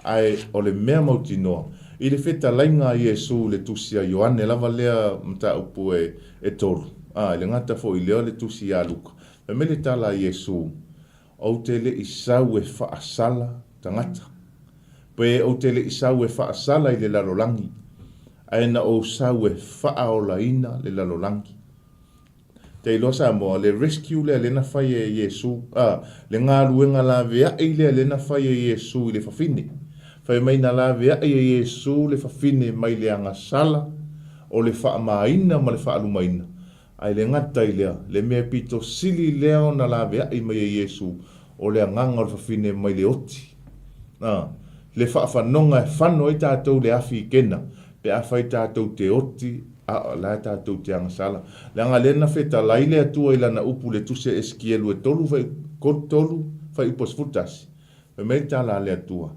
Ai o le mea mauti noa. I le feta lainga Iesu le tusia Ioane lava lea mta upu e tolu. Le ngata fo i leo le tusia luka. Me le tala Iesu. O te le isau e whaasala tangata. Pe o te le isau e whaasala i le lalolangi. Ai na o sau e whaaolaina le lalolangi. Te ilosa moa, le rescue le lena whai e Iesu, le ngā ruenga la vea i le lena whai e Iesu i le whawhine. Whai mai na la vea i Iesu le whawhine mai le anga sala, o le whaamaina ma le whaalumaina. Ai le ngata i lea, le mea pito sili leo na la vea i mai e Iesu, o le anganga o le whawhine mai le oti. Le whaafanonga e whano i tātou le afi i kena, pe a whai tātou te oti, la tātou te angasala. Le anga lena feta laile atua i lana upu le tuse eskielu e tolu fai kotolu fai upos futasi. Me mei tala le atua.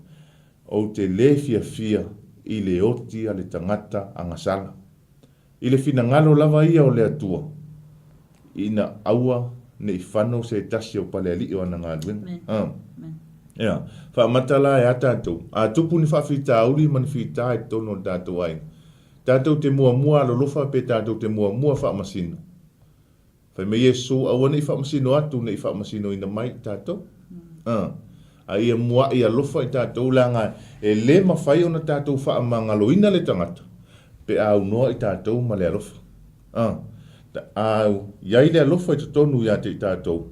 O te le fia i le oti a le tangata angasala. I le fina ngalo lava ia o le atua. Ina aua ne i whano se tasi o pale ali o ananga aduenga. Ia, whaamatala e a tātou. A tupu ni whaafita auli mani whita e tono tātou ai. Tātou te mua alolofa pe tātou te mua whaamasino. Whai me Iesu awana i whaamasino atu ne i whaamasino ina mai tātou. A ia mua i alofa i tātou langa e le mawhai o na tātou whaamangaloina le tangata. Pe au noa i tātou ma le alofa. Au, iai le alofa i tonu ia te tātou.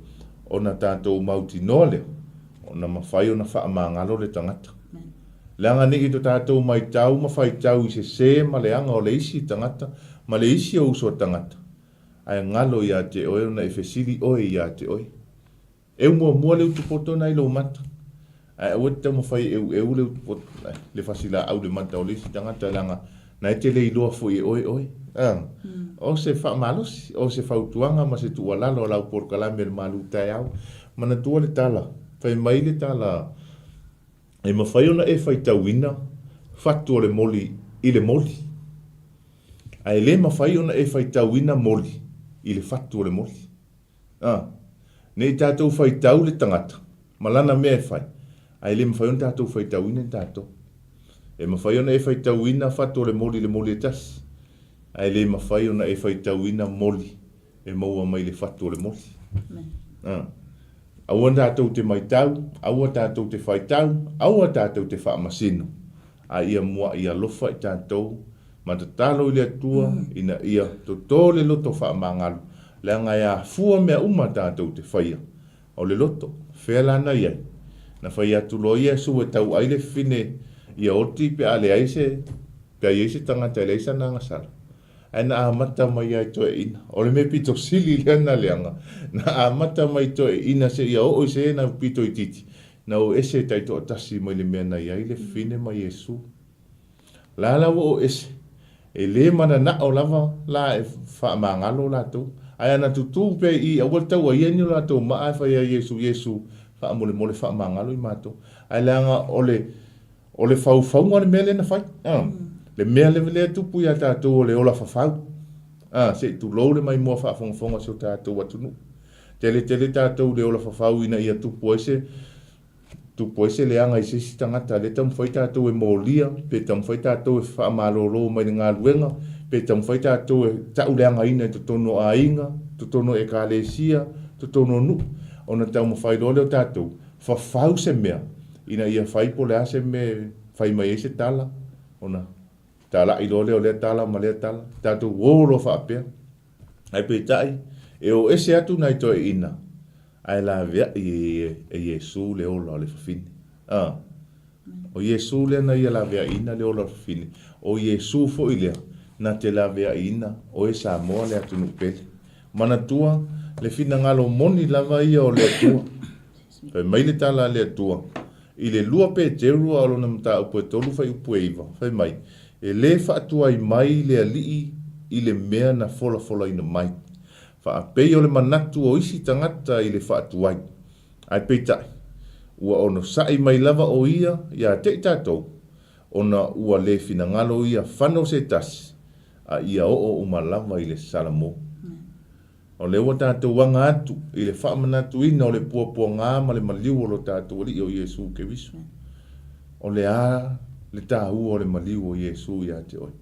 O na tātou mauti noa leo. O na mawhai o na whaamangalo le tangata. Leanga ni to tātou mai tau, ma whai tau i se ma leanga o le isi tangata, ma le isi o uso tangata. Ai ngalo ia te oe, na e whesili oe ia te oe. E mua leu tupoto nai lo mata. Ai aweta ma whai leu tupoto, le whasila au le mata o le isi tangata leanga, na e te le iloa fo i oe. O se wha malosi, o se whautuanga, ma se tua lalo o lau porkalame le MALU TAEAO, ma na tua le tala, whai mai le tala, e mawhai ona e whai tauina, whatu o le moli i le moli. Ai le mawhai ona e whai tauina moli i le whatu o le moli. Ne i tātou whai tau le tangata, malana mea e whai. Ai le mawhai ona tātou whai tauina tātou. E mawhai ona e whai tauina whato le moli e tas. Ai le mawhai ona e whai tauina moli e maua mai le whato le moli. Aua tātou te mai tau, aua tātou te whai tau, aua tātou te wha masino. A ia mua ia lofa i tātou, ma te talo i le atua, ina ia to tōle loto wha mangalu. Lea ngai a fua mea uma tātou te whaia. O le loto, whela na iai. Na whai atu lo ia su e tau aile fine ia oti pe ale aise, pe aise tangata ele aisa na ngasara. Na amata mai ai to e ina. O le me pito sili leana leanga. Na amata mai to e ina se ia o se na pito i titi. Na o ese tai to atasi mai le mea na iai le fine mai Yesu. Lala o ese. E le mana na o lava la e wha mangalo la to. Ai ana tutu pe i a tau a ienio la to maa e whai a Yesu. Wha mole wha mangalo i mato. Ai leanga o le fau le mea le na whai. Le mea le tupu ia tātou o le ola whawhau. Se tu lou le mai mua whaafonga so tātou atunu. Tele tātou le ola whawhau ina ia tupu ese le anga i sisi tangata. Le tam whai tātou e mōlia, pe tam whai tātou e whaamalolo mai ngā luenga, pe tam whai tātou e tau le anga ina to tono a inga, to tono e kālesia, to tono nu. Ona tau mawhai lole o tātou. Whawhau se mea. Ina ia whai po le ase me whai mai ese tala. Ona tala i lole o le tala ma le tala. Tātou wōro whaapea. Ai pe tai, e o ese atu nai toi ina. Ai la vea e Yesu le ola o le whawhine. O Yesu le na ia la vea ina le ola o whawhine. O Yesu fo i lea na te la vea ina o e Samoa le atu nupele. Mana tua le fina ngalo moni lava ia o le atua. Pai mai le tala le atua. I le lua pe te rua alo na mta upo e tolu fai upo e iwa. Pai mai. E le whaatua i mai le alii i le mea na fola ina mai. Whaapei o le manatu o isi tangata i le whaatuai. Ai peitai. Ua ono sai mai lava o ia te tātou. Ona ua le fina ngalo ia whano se tasi. A ia o umalava i le salamo. O le ua tātou wanga atu i le whaamanatu ina o le puapua ngā ma le maliu o lo tātou ali o Yesu ke visu. O le le tāu o le maliu o Yesu ia te oi.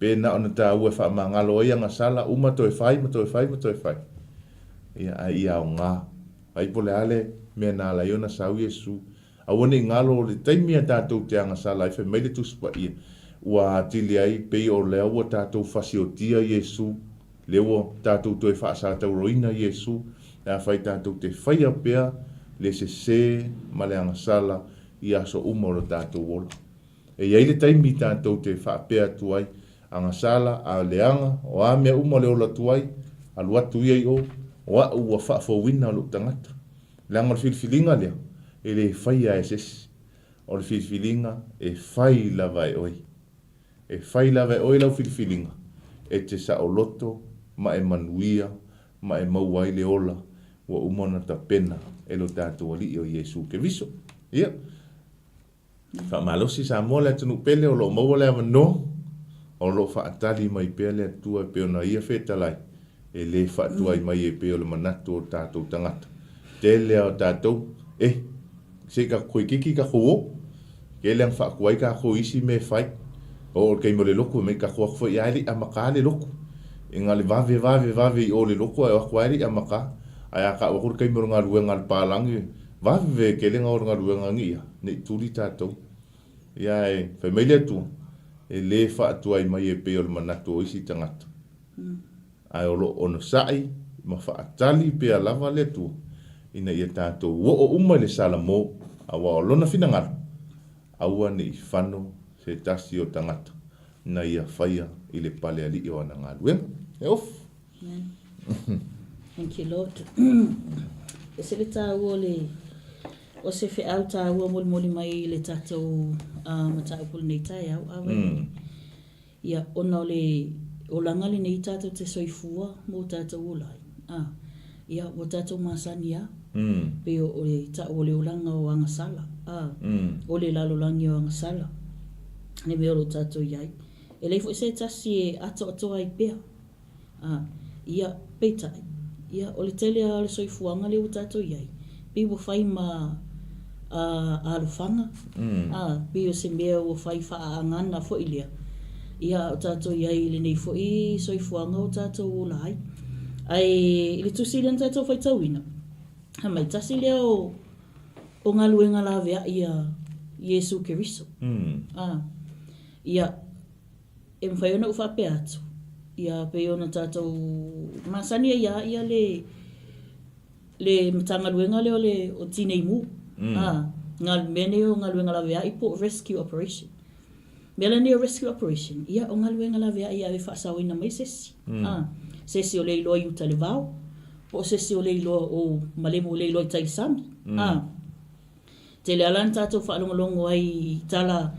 Pena ona tāu e whaamangalo ia ngā sala uma toi whai. Ia o ngā. Ai po le ale mea nā la iona sau Yesu. Awane ngalo le taimia tātou te anga sala i whai meile tuspa ia. Ua atili ai pei o lea ua tātou whasiotia Yesu. Lewa tātou toi whaasātau roina Yesu. Nā whai tātou te whaia pea le se ma le anga sala i aso umoro tātou ola. E iai le taimi tātou te whaapea tuai. Anga sala a leanga o a mea uma le ola tuai. Alu atu iai o a ua whaafowina lo tangata. Leanga le filfilinga lea. E le whaia e sesi. O le filfilinga e whai lava e oi. E whai lava e oi lau filfilinga. E te sa o loto. Ma e manuia, ma e mauai le ola, wa umona ta pena, e lo tātou ali o Yesu ke viso. Ia. Whaamalosi sa moa le atunu pele o lo maua le amano, o lo whaatali mai pele atua pe ona ia whetalai, e le whaatua mai e pe o le manatu o tātou tangata. Te lea o tātou, se ka koe kiki ka huo, ke leang whaakuai ka ho isi me whai, o kei mo le loku, me ka hua kufo i aili a maka le loku. Inga le vave i o le loko e wakwairi a maka. Ai a ka wakuru kai moro ngā ruenga le pālangi. Vave ke le ngā ngā ruenga ngia. Ne turi tātou. Ia e whai meile atua. E le whaatua i mai e peo le manatu o isi tangata. Ai olo ono sai. Ma whaatali pea lava le atua. Ina ia tātou. Wo o uma le salamo. Awa o lona fina ngara. Aua ne i whano se tasi o tangata. Na ia whaia i le pale ali i o ana ngā ruenga. E off. Thank you, Lord. E se le tāua o se whiau tāua moli mai i le tātou mataupul nei TAEAO. Ia ona o langali nei tātou te soifua mō tātou olai. Ia o tātou masani a. Pe o le tāua le olanga o angasala. O le lalolangi o angasala. Ne me o lo tātou iai. E leifo se tasi e ato ai pea. Ia peitai. Ia o le tele a le soifuanga le o tātou iai. Pe wo whai ma alufanga. Pio se mea o whai whaangana fo ilia. Ia o tātou iai le nei fo I soifuanga o tātou o lai. Ai, ili tusi len tātou whai tauina. Hamai, tasi lea o ngaluenga la vea ia Iesu Keriso. Ia, e mwhai ona uwha pe atu. Ia pe ona tātou masania ia le matangaluenga leo le o tinei mu. Ngal mene o ngaluenga la vea I po rescue operation. Mela ni o rescue operation. Ia o ngaluenga la vea ia e whaasawina mai sesi. Sesi o leilo I uta le vau. Po sesi o leilo o malemu o leilo I taisami. Te le alan tātou whaalongolongo ai tala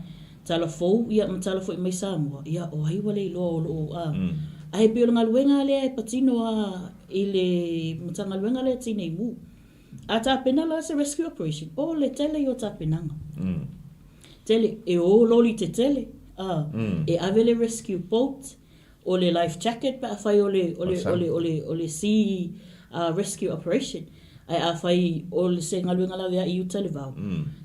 fou, ia matala fou I mai Samoa. Ia o haiwa leilo o ai pe o ngaluenga le e patino I le matangaluenga le tinei mu. A tā pena la se rescue operation. O le tele I o tā penanga. Tele, e o loli te tele. E ave le rescue boat. O le life jacket pa a whai o le sea rescue operation. Ai a whai o le se ngaluenga la vea I uta le vau.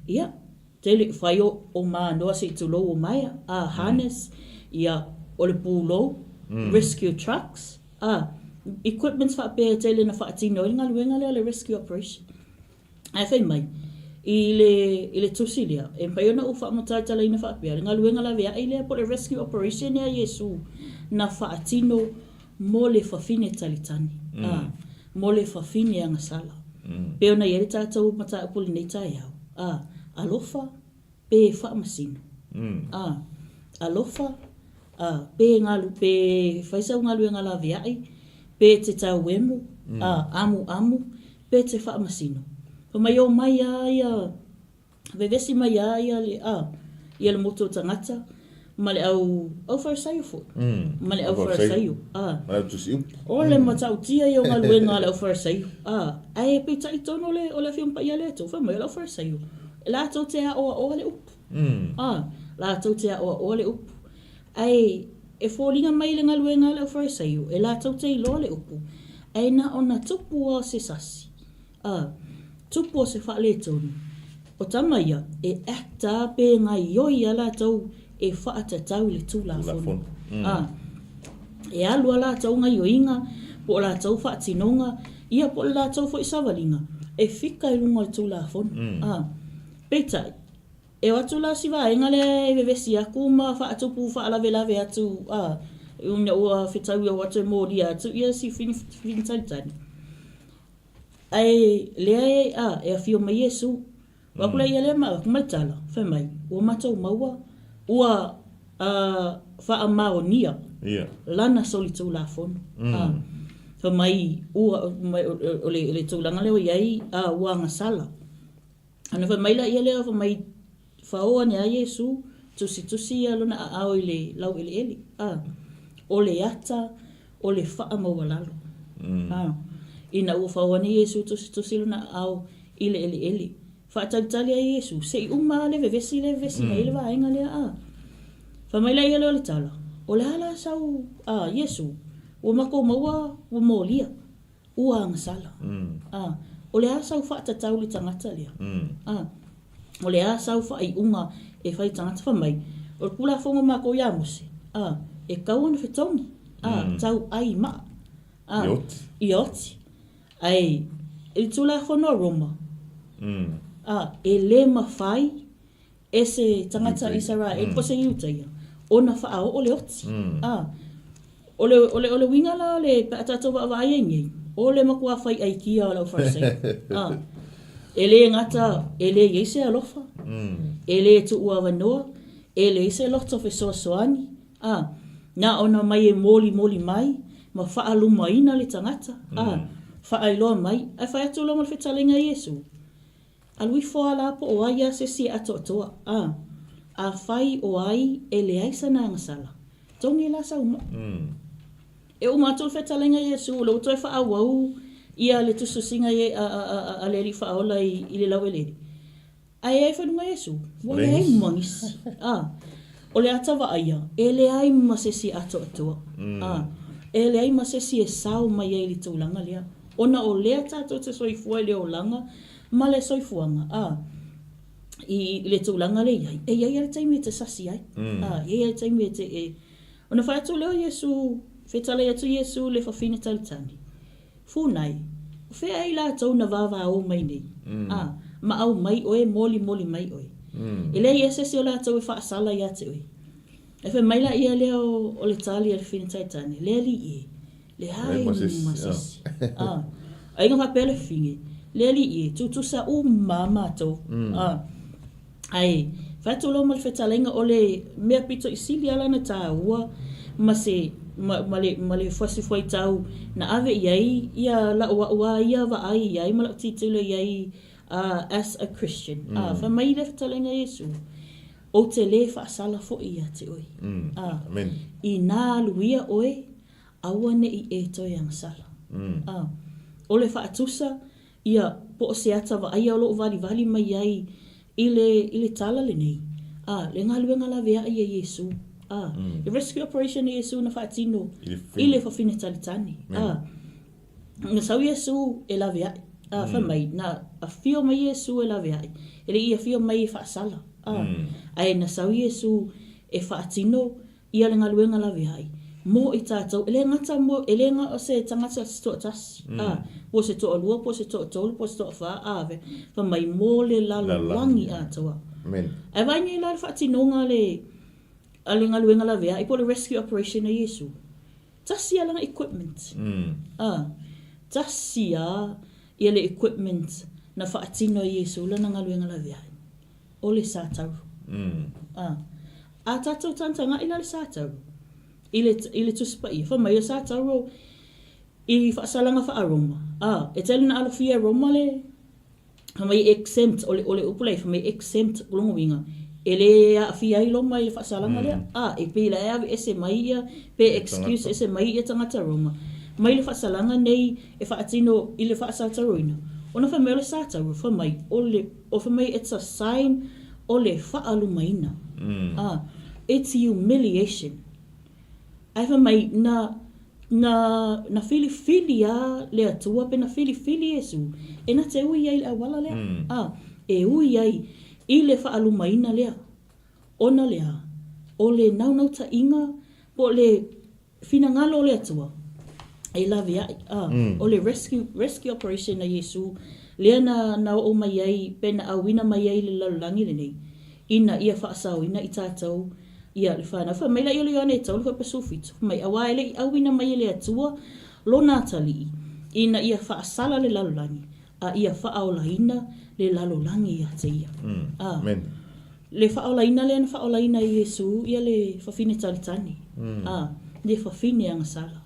Ia, tele whai o maa noa se tulo o maia. Harness. Ia, o le pūlo. Rescue trucks. Equipments wha pēr tele na whaatino I ngaluenga le rescue operation. Ai whai mai. I le tusi lea. E pai ona o whaamatatala ina whaapea. Ngaluenga la vea I lea po le rescue operation ea Iesu. Na whaatino mo le whawhine talitani. Mo le whawhine angasala. Pe ona iere tātou mata upuli nei TAEAO. Alofa pe whaamasino. Alofa pe ngalu pe whaisau ngaluenga la vea I. Pe te tau emu. Amu. Pe te whaamasino. Mai o mai ia vevesi mai ia le moto tangata ma le au wharasaio fo ma le au wharasaio o le matautia I o ngaluenga le au wharasaio ai pe tai tono o le whiumpa ia le to mai le au wharasaio la tau te a o le upu la tau te a o le upu ai e fōlinga mai le ngaluenga le au wharasaio e la tau te I lo le upu ai na ona tupu o se sasi tupu o se whaale tonu. O tamaia, e acta pe ngai ioi ala tau e whaatatau le tūla whonu. E alua la tau ngai oinga, po la tau whaatinonga, ia po la tau fo isavalinga, e whika I lunga le tūla whonu. Peitai, e watu la siwa e ngale e vevesi aku ma whaatupu whaalave atu, unia ua whetau ia watu e mōri atu, ia si finitalitani. Ai lea e a fio mai Iesu. Wakula ia lea maa kumaitala. Whai mai. Ua matau maua. Ua wha mao nia. Lana soli tau la whonu. Whai mai. Ua o le taulanga leo iai. Ua ngasala. Ana whai mai la ia lea whai mai. Whaoa ni a Iesu. Tusi alona a ao I le lau ele. O le ata. O le wha maua lalo. Ina ua whauani Iesu tusi luna au I le ele. Whaatalitali a Iesu, se I uma le vevesi na I le vaenga lea Whamaila ia leo le tala, o le hala sau Iesu, ua mako maua ua mōlia, ua angasala. O le hala sau whaatatau le tangata lea. O le hala sau whai unga e whai tangata whamai, o le pula whonga mako ia mose, e kauana whetongi, tau ai maa. Ioti. Ai, e tula whono Roma. E le mawhai, e se tangata Isara, e pose iutaia. Ona whaao o le oti. O le winga la, le patatoa wa aiengi. O le makua whai aikia o lau wharsei. E le ngata, e le yeise alofa. E le tu ua wanoa. E le ise loto fe soa soani. Na ona mai e moli mai. Ma whaaluma ina le tangata. Whaailoa mai, ai whai atu lama le whetalenga Iesu. Alui whoa la po o ai a se si ato atoa. A whai o ai e le aisa na ngasala. Tongi la sa uma. E uma atu le whetalenga Iesu, le uto e whaawau, ia le tusu singa e a le ri whaola I le lau eleri. Ai ai whanunga Iesu, o le ai mangisi. O le atawa aia, e le ai ma se si ato atoa. E le ai ma se si e sao mai ai li taulanga lea. Ona o lea tātou te soifua I le o langa, ma le soifuanga. I le tūlanga le iai. E iai ale taimi te sasi ai. Iai ale taimi te e. Ona whai atu leo Yesu, whetala atu Yesu le whawhine talitani. Fūnai, whea ai la tau na vava au mai nei. Ma au mai oe, moli mai oe. E le iese si o la tau e whaasala ia te oe. E whe maila ia leo o le tali ale whine talitani. Le ali ie. Le hae masisi. Ainga whapele whinge. Le ali ie. Tutusa u mama tau. Ai, whatu lo ma le whetalenga o le mea pito I sili ala na TAEAO ma le whasiwhai tau na ave iai ia la ua ia wa ai iai ma la titula iai as a Christian. Wha mai le whetalenga Yesu o te le whaasala fo ia te oi. Amen. I nā luia oe awane I e toi ang sala. O le whaatusa ia po o se ata wa ai o lo vali mai iai ile tala le nei. Le ngaluenga la vea ia Yesu. The rescue operation Yesu na whaatino. Ile whawhine talitani. Na sau Yesu e la vea. Whamai. Na a whio mai Yesu e la vea. Ele ia whio mai whaasala. Ai na sau Yesu e whaatino ia le ngaluenga la vea. Mo I tātou. Ele ngata mo, ele ngata o se tangata se toa tasi. Po se toa lua, po se toa tolu, po se toa wha ave. Whamai mo le lalo wangi atoa. Ai vainga I la whaatinonga le ngaluenga la vea. I po le rescue operation na Yesu. Tasi a langa equipment. Tasi a ia le equipment na whaatino Yesu la ngaluenga la vea. O le sātau. A tātou tantanga ila le sātau. Ile tuspai. Whamai o sātau I whaasalanga whaaroma. E tele na alofia roma le. Whamai exempt, ole upulei, whamai exempt kulongo winga. Ele a fia I loma I le whaasalanga lea. E pe la ave ese mai ia, pe excuse ese mai ia tangata roma. Mai le whaasalanga nei e whaatino I le whaasataroina. Ona whamai o le sātau, whamai, o whamai it's a sign o le whaalumaina. It's humiliation. Ai whamai na fili a le atua pe na fili Yesu. E na te ui ai le awala lea. E ui ai I le whaalumaina lea. Ona lea. O le nau ta inga po le finangalo le atua. E la vea. O le rescue operation na Yesu. Lea na o mai ai pe na awina mai ai le lalulangi le nei. Ina ia whaasau, ina I tātou. Ia le whana. Wha mai la I le Ioane tau le whapasufit. Mai awaele I awina mai le atua lo nātali. Ina ia whaasala le lalulangi. Ia whaolaina le lalulangi ia te ia. Amen. Le whaolaina le ana whaolaina I Yesu ia le whawhine talitani. Le whawhine angasala.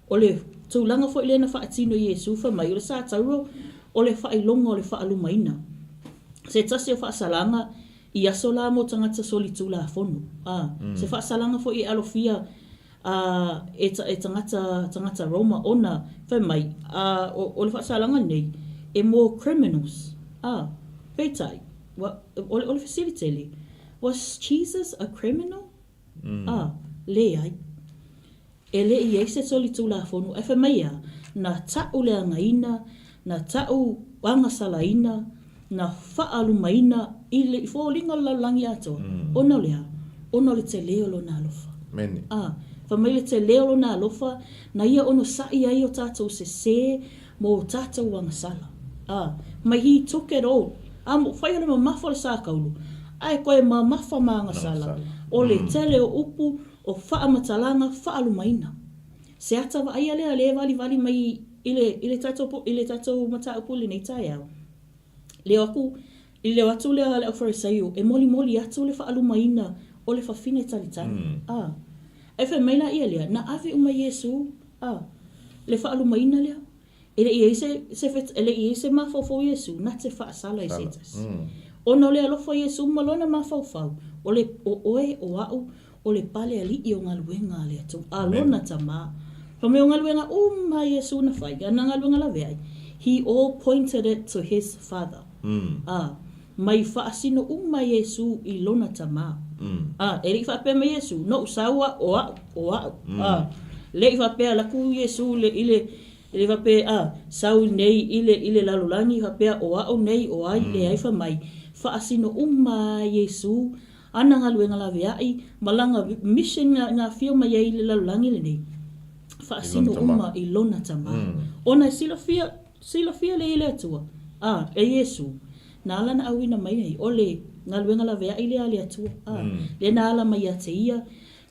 O le tūlanga fo I le ana whaatino Yesu wha mai o le sātauro o le whailonga o le whaalumaina. Se tasi o whaasalanga I aso la mo tangata soli tula fonu. Se whaasalanga fo I alofia e tangata Roma ona whamai. O le whaasalanga nei e more criminals. Peitai. O le facilitele. Was Jesus a criminal? Le ai. E le I eise soli tula fonu. E whamai na tau le angaina, na tau wangasalaina, na whaalumaina I le fōlinga lalangi atoa. Ona lea. Ona le te leo lo nā lofa. Mene. Whamai le te leo lo nā lofa, na ia ono sai ai o tātou se mo tātou wangasala. Mai he took it all. Mo whai ma mafa le sākaulu. Ai koe ma mafa māngasala. O le tele o upu o whaamatalanga whaalumaina. Se ata wa ai alea le vali mai ile tātou mata upuli nei TAEAO. Leo aku I leo atu lea le Ofusisina e moli atu le whaalumaina o le whawhine talitani. E whai maila ia lea, na ave uma Yesu, le whaalumaina lea. Ele I se mawhawhau Yesu, na te whaasala I setas. Ona lea lofa Yesu malona mawhawhau, o le oe o au, o le pale ali I o ngaluenga lea tu, alona tama. Whame o ngaluenga uma Yesu na whai, ana ngaluenga la veai. He all pointed it to his father. Mai whaasino uma Yesu I lona tama. E li whapea mai Yesu, no usawa o au. Le I whapea laku Yesu le whapea sau nei ile lalulangi whapea o au nei o ai le ai whamai. Whaasino Yesu, ananga luenga la viai, malanga mission nga filma yei le lalangi le nei. Whaasino ilona tama. Ona sila fia le ile atua. Yesu. Na ala na awina mai ai, ole nga luenga la viai le ale atua. Le na ala mai ateia.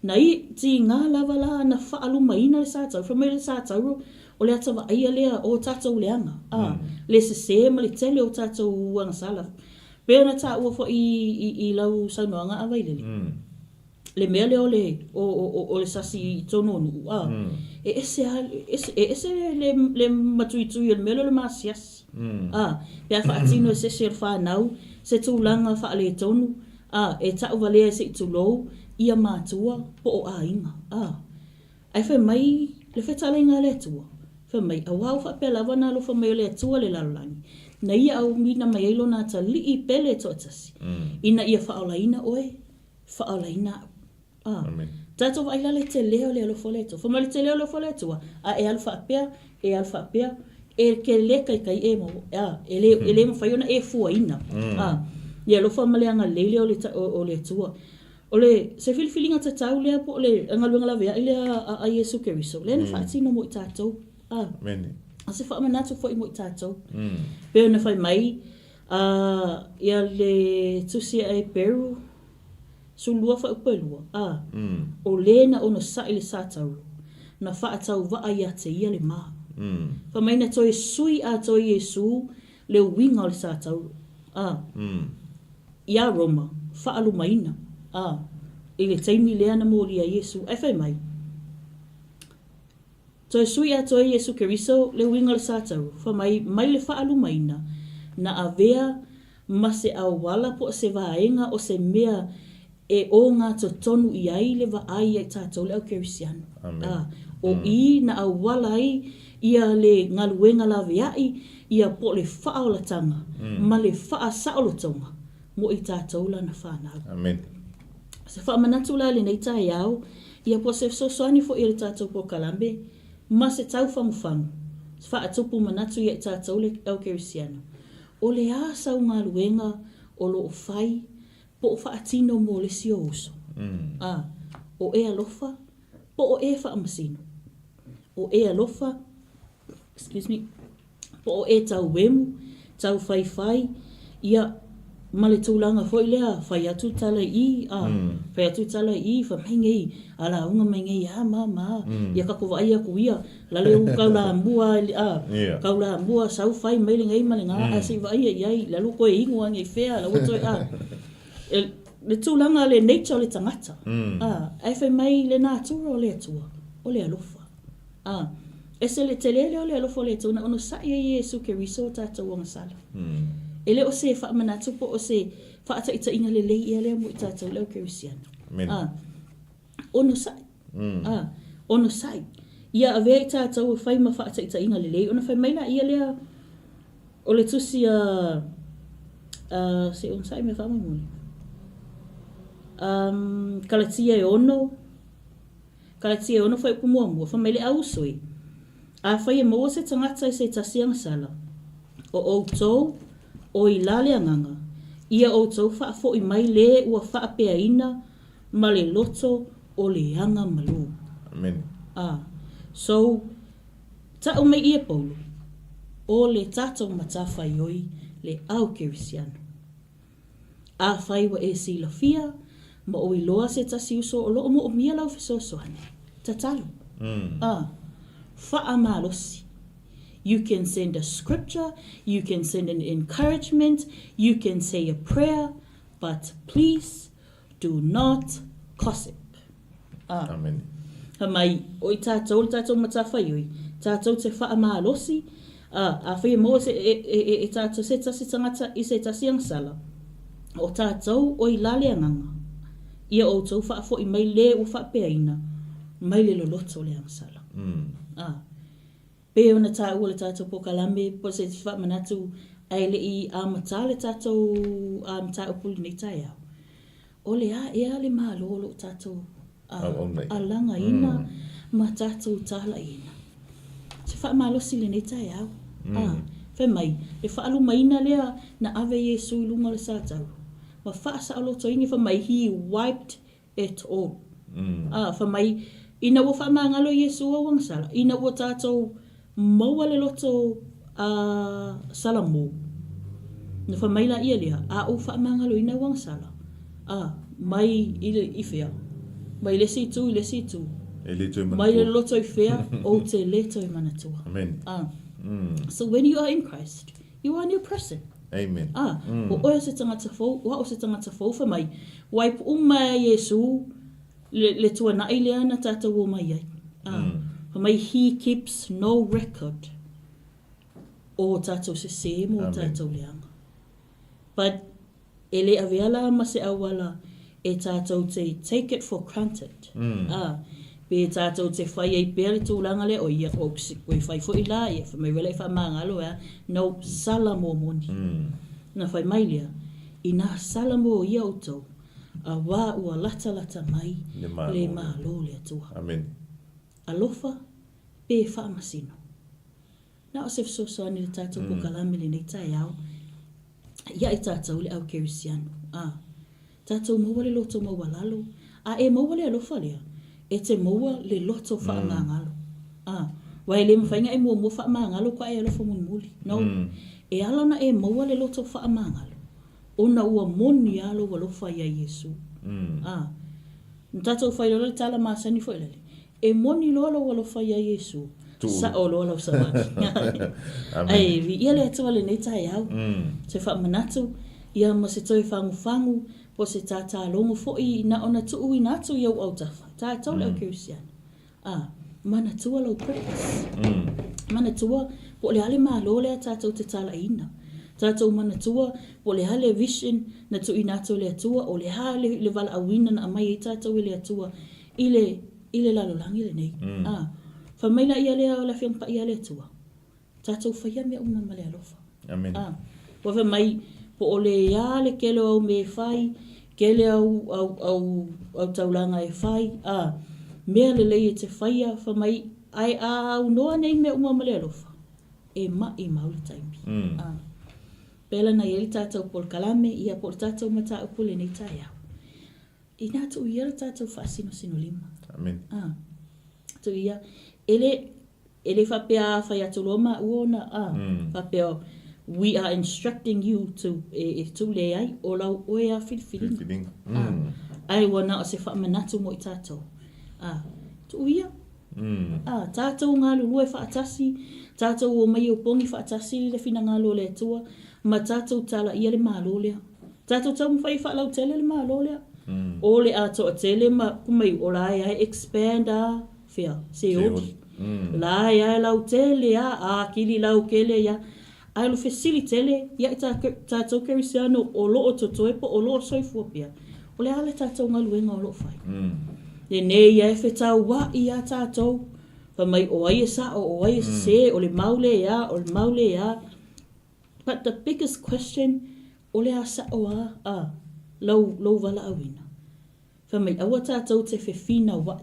Na I ti ngā lava la na whaalu maina le sātau. Whamai le sātau o le atawa aia lea o tātou leanga. Le se ma le tele o tātou angasala. Pea na tā ua fo I lau saunoanga a Vailele. Le mea le o le sasi tono nu. Ese le matuitui le mea le masias. Pea whaatino se se whanau, se tūlanga whaale tonu. E tau valea se tulou. Ia mātua po o ainga. Ai whai mai, le whetale ngā le atua. Whai mai, au hau whapea lava nā lo whai mai le atua le lalangi. Na ia au mina mai eilo nā ta li I pele to atasi. Ina ia whaolaina oe, whaolaina. Tato wa ila le te leo le alofo le atua. Whai mai le te leo le alofo le atua. E alfa apea, e ke le kai e mo. E le mo whaiona e fuaina. Ia lo whai maleanga leile o le atua. Ole se filifilinga tatau lea po le ngaluanga la vea ile a Yesu Keriso. Le na whaatino mo I tātou. Mene. Se whaamanatu fo I mo I tātou. Peo na whai mai, ia le tusia e Peru, sulua wha upelua. O le na ono sa ile sātau. Na whaatau waa ia te ia le maa. Wha mai na toi sui a toi Yesu le winga o le sātau. Ia Roma, whaalu maina. Ile taimi lea na mōri a Yesu, ai whai mai. Toi sui a toi Yesu Keriso, le winga le sātau, wha mai le whaalu maina, na avea ma se awala po se vaenga o se mea e o ngā tonu I ai le vaai ai tātou le au Kerisiano. O I na awala ai, ia le ngaluenga la veai, ia po le whaolatanga, ma le wha saolotonga, mo I tātou la na whanau. Amen. Se whaamanatu la le nei TAEAO, ia po se soani fo I le tātou po kalambe, ma se tau whamuwhamu. Se whaatupu manatu I tātou le au Kerisiano. O le āsau ngā luenga o lo o whai, po o whaatino mo le sio uso. O e alofa, po o e whaamasino. O e alofa, po o e tau wemu, tau whai, ia ma le tūlanga foi lea, whai atu tala I, whai atu tala I, whamengei, ala unga mengei, mama, ia kako vai aku ia, la leu kaula ambua, sau whai meile ngai malinga, asi vai iai, la luko e ingo ange whea, la wato le tūlanga le nature le tangata, ai whai mai le nātura o le atua, o le alofa, ese le telele o le alofa o le atua, na ono sa ia Yesu Keriso tātou angasala. Ele o se whaamanatu po o se whaataita inga le lei ia lea mo I tātou leo Kerisiano. Ono sai. Ono sai. Ia avea I tātou whai ma whaataita inga le lei. Ono whai maila ia lea o le tusi se on sai me whamamuli. Kalatia e ono whai upumuamua. Whai maile au soi. A whai e moa se tangata I se tasianga sala. O outou, o I lale anganga, ia o tau whaafo I mai le ua whaapea ina ma le loto o le anga MALU. Amen. So, ta o mai ia Paulo, o le tatou matawhai oi le au Kerisiano. A whai wa e si la fia, ma o I loa se tasi uso o loo mo o mia lau fisosoane. Tatalo. Wha malosi. You can send a scripture, you can send an encouragement, you can say a prayer, but please do not gossip. Amen. Hamai, o I tātou matawhai oi, tātou te wha malosi, a whai mo se e tātou se tasi tangata I se tasi angsala. O tātou o I lale anganga, ia o tau wha fo I mai le o wha peaina, mai le loloto le angsala. Pe ona tā ua le tātou po kalambe, po se te whaamanatu ai le I amata le tātou amata upuli nei TAEAO. O le ea le mālo tātou alanga ina, ma tātou tala ina. Se whaamalosi le nei TAEAO. Whemai, e whaalu maina lea na ave Yesu I lunga le sātau. Ma whaasa aloto ingi whamai, he wiped it all. Whamai, ina ua whamangalo Yesu o wangsala, ina ua tātou maua le loto salamo. Na whamai la ia lea, a o whamangalo ina wangsala. Mai ile ifea. Mai lesi tu, lesi tu. Mai le loto ifea, o te leto I manatua. Amen. So when you are in Christ, you are a new person. Amen. O oia se tangata fau, o se tangata fau whamai. Waipu umai Yesu, le tua nai lea na tātou o mai ai. Whamai, he keeps no record o tātou se se mo tātou leanga. But ele aveala ma se awala e tātou te take it for granted. Pe tātou te whai ei pere tūlanga le o ia o koe whai fo I la ia, whamai wele wha mangalo no sala mō moni. Na whai mai lea, I nā sala mō ia o tau, a wā ua lata mai le mālo le atua. Amen. Alofa, pe wha masino. Na o se fsosani le tātou po kalame le nei TAEAO, ia I tātou le au kerisiano. Tātou maua le loto maua lalo, e maua le alofa lea, e te maua le loto wha mangalo. Wai le mwhainga e mua wha mangalo kwa e alofa muli. No, e alana e maua le loto wha mangalo. Ona ua moni alo walofa ia Yesu. Ntatou whairora le tala masani whailele. E moni lolo walofa ia Yesu. Sa o lolo sa maki. Ai, vi ia le atua le nei TAEAO. Se wha manatu, ia ma se toi fangu po se tata longo fo'i na ona tuu I natu iau au tafa. Tātou leo kerisiana. Mana tua lau purpose. Mana tua, po le ale malo lea tātou te tala ina. Tātou mana tua, po le hale vision na tu inato le atua, o le hale le vala awina na amai I tātou le atua, ile lalolangi le nei. Whamaila ia lea o la whiangpa ia le atua. Tātou whaia mea umama le alofa. Amen. Wawe mai, po o le ia le kele au me whai, kele au taulanga e whai, mea le lei e te whaia, whamai, ai au noa nei mea umama le alofa. E mai maule taimi. Pela na ieri tātou pol kalame, ia pol tātou mata upule nei TAEAO. I nātu ia tātou whaasino sino lima. Amen. Tu ia, ele whapea whai atuloma uona, whapea, we are instructing you to le ai, o lau oe a whiriwhiringa. Ai wana o se whaamanatu mo I tātou. Tu ia. Tātou ngā lulue whaatasi, tātou o mai o pongi whaatasi le whina ngā lo le atua, ma tātou tala ia le mālo lea. Tātou tau mwhai whaalau tele le mālo lea. O le ato a tele ma kumai o lai ai expand whea, se odi. Lai ai lau tele kili lau kele ia. Ai lo facilitele, ia I tātou kerisiano o loo totoepo, o loo soifuapia. O le ale tātou ngā luenga o loo whai. Le nei ia e whetau wa I a tātou. Pa mai o aia sa, o aia se, o le maule ia. But the biggest question, o le a sa o lau wala awina. Pa mai awa tātou te whewhina wa.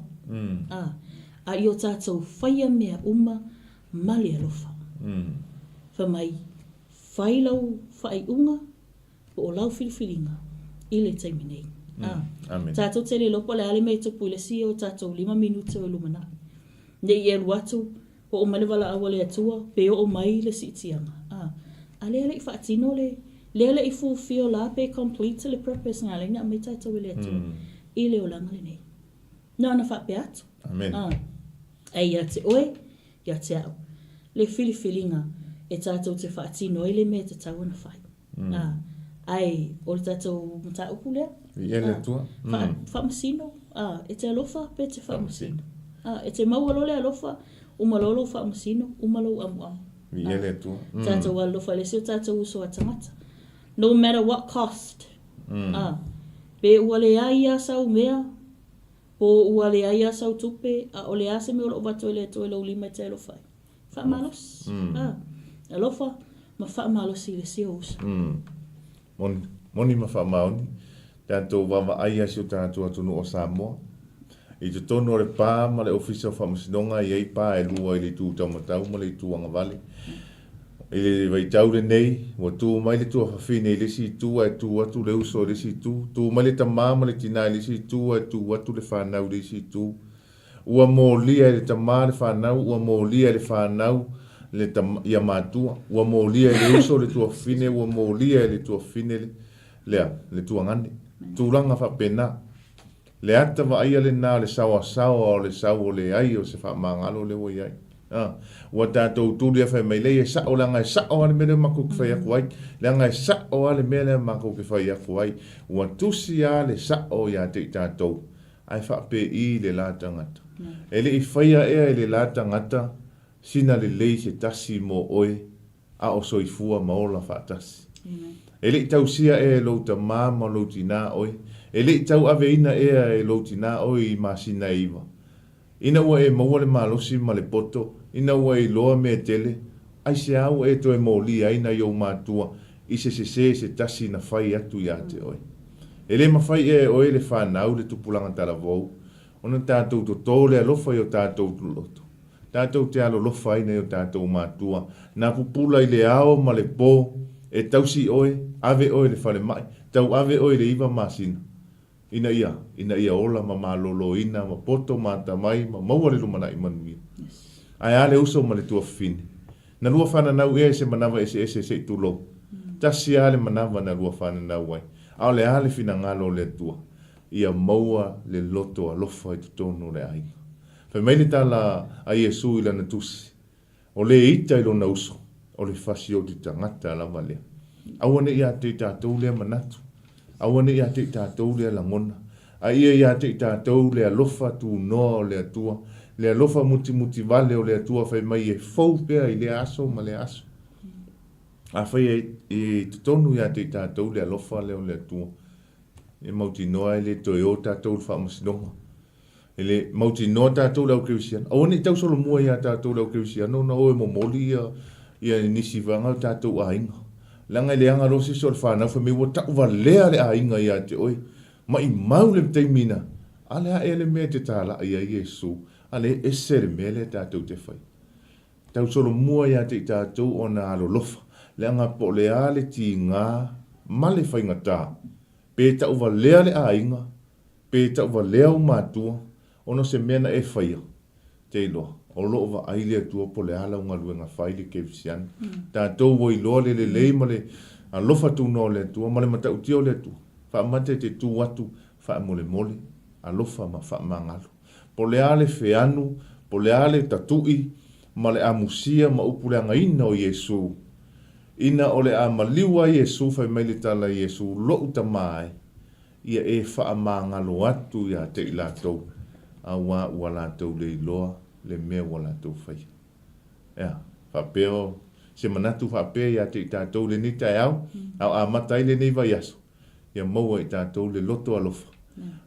A I o tātou whaia mea uma mali alofa. Whamai, whai lau whai unga, o lau whiriwhiringa, I le taimi nei. Tātou te le lopa le ale mei topu le si o tātou 5 minuta o lumana. Nei e luatu, o o mane wala awa le atua, pe o mai le si itianga. A lele I whaatino lele I fulfill la pe complete le purpose ngā leina a me tātou le atua. I le o langa le nei. Nā na whape atu. Amen. Ai ia te oe, ia te au. Le whiriwhiringa, e tātou te whaatino ele me te tau na whai. Ai, o le tātou mata upu lea. Ele tua. Whamasino. E te alofa, pe te whamasino. E te maua le alofa, umalolo whamasino, umalo amu. Ele tua. Tātou alofa le seo tātou uso a tangata. No matter what cost. Pe ua le aia sau mea, po ua le aia sau tupe, o le ase me o lo vato ele to elo lima te alofa. Whamalos. Alofa, ma whamalos I le seo uso. Moni ma whamaoni. Tātou wawa aia si o tātou atunu o Samoa. I te tono le pā ma le ofisa o whamasinonga I ei pā e lua I le tū taumatau ma le tūanga vale. Ile vai tau le nei, wa tu mai le tua whawhine le si tu ai tu atu le uso le si tu mai le tamama le tina le si tu ai tu atu le whanau le si tu. Ua mōlia le tamā le whanau, ua mōlia le whanau le ia mātua, ua mōlia le uso le tua whine, ua mōlia le tua whine le tua ngane. Tūranga whapena. Le ata wa aia le nā le sawa o le sawa le ai o se whamangalo le wai ai. Ua tātou tūria whai mai lei e sao le ngai sao ale mele mako ki whai aku ai, le ngai sao ale mele mako ki whai aku ai, ua tusi a le sao ia te tātou, ai whape i le la tangata. E le i whaia ea e le la tangata, sina le lei se tasi mo oe, a o soifua maola whaatasi. E le i tausia e lo ta māma lo tina oe, e le i tau ave ina ea e lo tina oe i masina iwa. Ina ua e maua le malosi ma le poto, ina ua e loa me tele, ai se au e to e mōli aina i au mātua, i se tasi na whai atu i ate oe. E le mawhai e oe le whanau le tupulanga tala vau, ona tātou to tō le alofa i o tātou tu loto. Tātou te alo lofa ina i o tātou mātua, nā pupula i le ao ma le pō, e tausi oe, ave oe le whale mai, tau ave oe le iwa masina. Ina ia ola ma malolo ina, ma poto ma tamai, ma maua le lumana i manuia. Ai ale uso ma le tua whine. Na lua whananau e se manawa ese se tulo. Tasi ale manawa na lua whananau ai. Ao le ale whina ngalo le tua. Ia maua le loto a lofa i tutono le ainga. Whai maile tala a Iesu ila na tusi. O le ita ilo na uso. O le whasi o ti tangata la valea. Awane ia te tātou lea manatu. Awane ia te tātou lea langona. A ia te tātou lea lofa tu noa o lea tua. Lea lofa muti vale o lea tua whai mai e fau pea i lea aso ma lea aso. A whai e tutonu ia te tātou lea lofa lea o lea tua. E mauti noa e le toi o tātou le whaamasinonga. E le mauti noa tātou lea o Kreusiana. Awane tau solo mua ia tātou lea o Kreusiana. Na oe momoli ia nisi vanga o tātou a inga. Langa le anga rosi so le whanau wha me wa tau wa lea le a inga ia te oi. Ma i mau le mteimina. Ale a ele mea te tāla ia Iesu. Ale e sere mea le tātou te whai. Tau solo mua ia te tātou o na alo lofa. Le anga po le a le ti ngā ma le whainga tā. Pe tau wa lea le a inga. Pe tau wa lea o mātua. Ono se mea na e whaia. Te iloa. O loo wa aile atua po le ala unga luenga whaile ke visiana. Tātou wo i loa le lei ma le alofa tu no le atua, ma le matau tio le atua. Wha mate te tu watu, wha mole mole, alofa ma wha mangalo. Po le ale wheanu, po le ale tatui, ma le amusia ma upuleanga ina o Iesu. Ina o le a maliwa Iesu, whai meile tala Iesu, loo ta mai, ia e wha mangalo atu ia te ilatou, a wa ua latou le iloa, le mea wala tau whai. Ea, whapeo, se manatu whapea ia te tātou le ni TAEAO, au a matai le nei vai aso. Ia maua i tātou le loto alofa,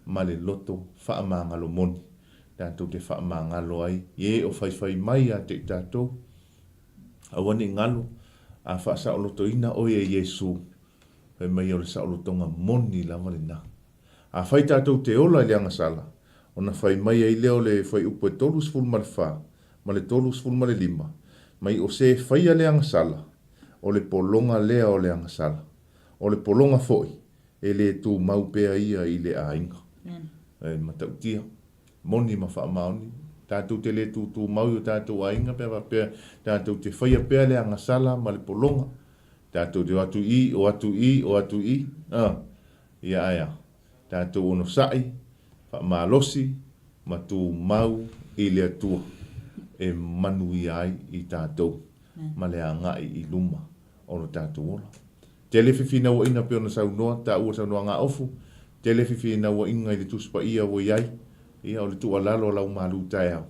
ma le loto whaamangalo moni. Tātou te whaamangalo ai, ie o whai mai a te tātou. Awane ngalo, a wha saoloto ina oe e Iesu, e mai o le saolotonga moni la wale na. A whai tātou te ola i leanga sala, ona whai mai ai leo le whai upo e tolus ful ma le wha, ma le tolus ful ma le lima, mai o se whai a leanga sala, o le polonga lea o leanga sala, o le polonga foi, e le tu mau pea ia i le ainga. E matautia, moni ma wha maoni, tātou te le tu mau o tātou ainga pea, tātou te whai a pea leanga sala ma le polonga, tātou te atu i, ia aia, tātou ono sai, malosi ma tu mau i le atua e manui ai i tātou ma le angai i luma o no tātou ola. Te le whiwhina wa ina peo na sau noa, tā ua sau noa ngā ofu, te le whiwhina wa inga i le tuspa ia wa iai, ia o le tu alalo lau MALU TAEAO.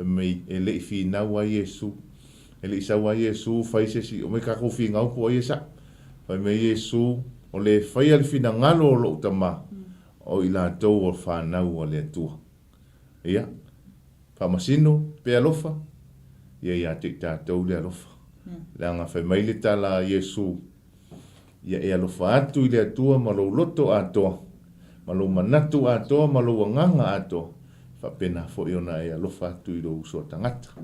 Mei e le i whina wa Iesu, e le i sau wa Iesu, whaisesi, o me kako whina upo a Iesa, whai me Iesu, o le whai al whina ngalo o lo utama, o i la tau o whanau o le atua. Ia, whamasino, pe alofa, ia te tātou le alofa. Le anga whai maile tala Iesu, ia e alofa atu i le atua, ma lo loto atoa, ma lo manatu atoa, ma lo nganga atoa, whapena fo iona e alofa atu i lo uso tangata.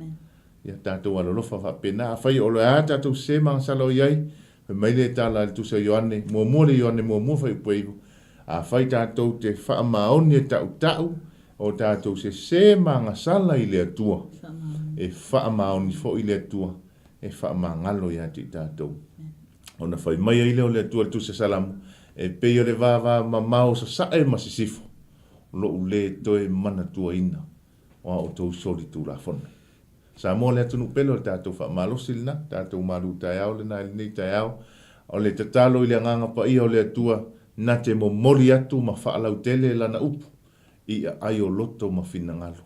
ia tātou alolofa whapena, a whai o le a tātou se mga salo iai, pe mai le tāla le tusa Ioane, mua le Ioane, mua whai upeivu, a whai tātou te whaamaoni e tau, o tātou se mga sala i le atua, e whaamaoni fo i le atua, e whaamangalo ia ti tātou. O na whai mai ai leo le atua le tusa salamu, e peo le vava mamau sa sae masisifo, lo ule toe mana tua ina, o tau soli tu la fona. Sa mo le atunu pelo le tātou whaamalosi lina, tātou MALU TAEAO le nai nei TAEAO, o le tatalo i le nganga pa ia o le atua, na te mo mori atu ma whaalau tele lana upu, i ai o loto ma finangalo.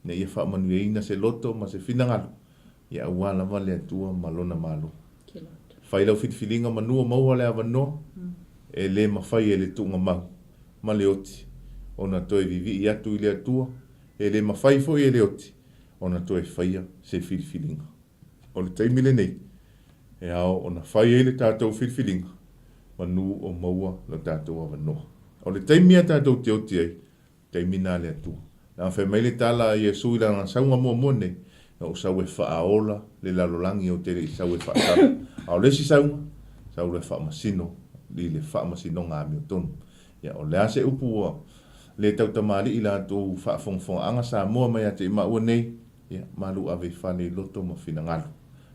Ne ia whaamanu ina se loto ma se finangalo, ia awala ma le atua ma lona MALU. Whailau whitwhilinga manua maua le awanoa, e le mawhai e le tunga mau, ma le oti, o na toe vivi i atu i le atua, e le mawhai fo i le oti, o na toe whaia se whitwhilinga. O le taimile nei, e ao o na whai e le tātou whitwhilinga, manu o maua le tātou awanoa. O le taimia tātou te oti ai, taimina le atua. Na whai mai le tala i e sui la nga saunga mua mua nei, na o sau e whaaola le lalolangi o te le i sau e whaasara. Ao lesi saunga, sau le whaamasino, li le whaamasino ngā mio tonu. Ia o le ase upu o le tau tamari i la tō whaafongfonga anga sa mua mai a te ima ua nei, ia MALU ave whane loto ma finangalo.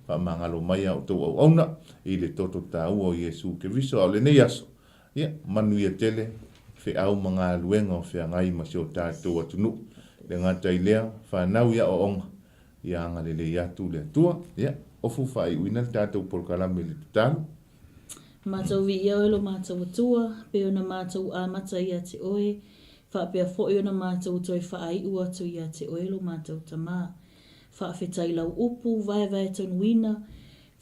Whaamangalo mai a o tō au auna, i le toto tāua o Iesu Keriso, au le nei aso. Ia, manu ia tele, whi au mga luenga o whia ngai ma sio tātou atunu. Le ngata i lea, whanau ia o onga. Ia anga le le atu le atua, ia, ofu whai uina le tātou polkalame le tutalo. Mātou vi ia oelo mātou atua, pe ona mātou a mata ia te oe, whaapea fōi ona mātou toi whaai ua tu ia te oelo mātou tamā. Whaafetai lau upu, vai tonu ina,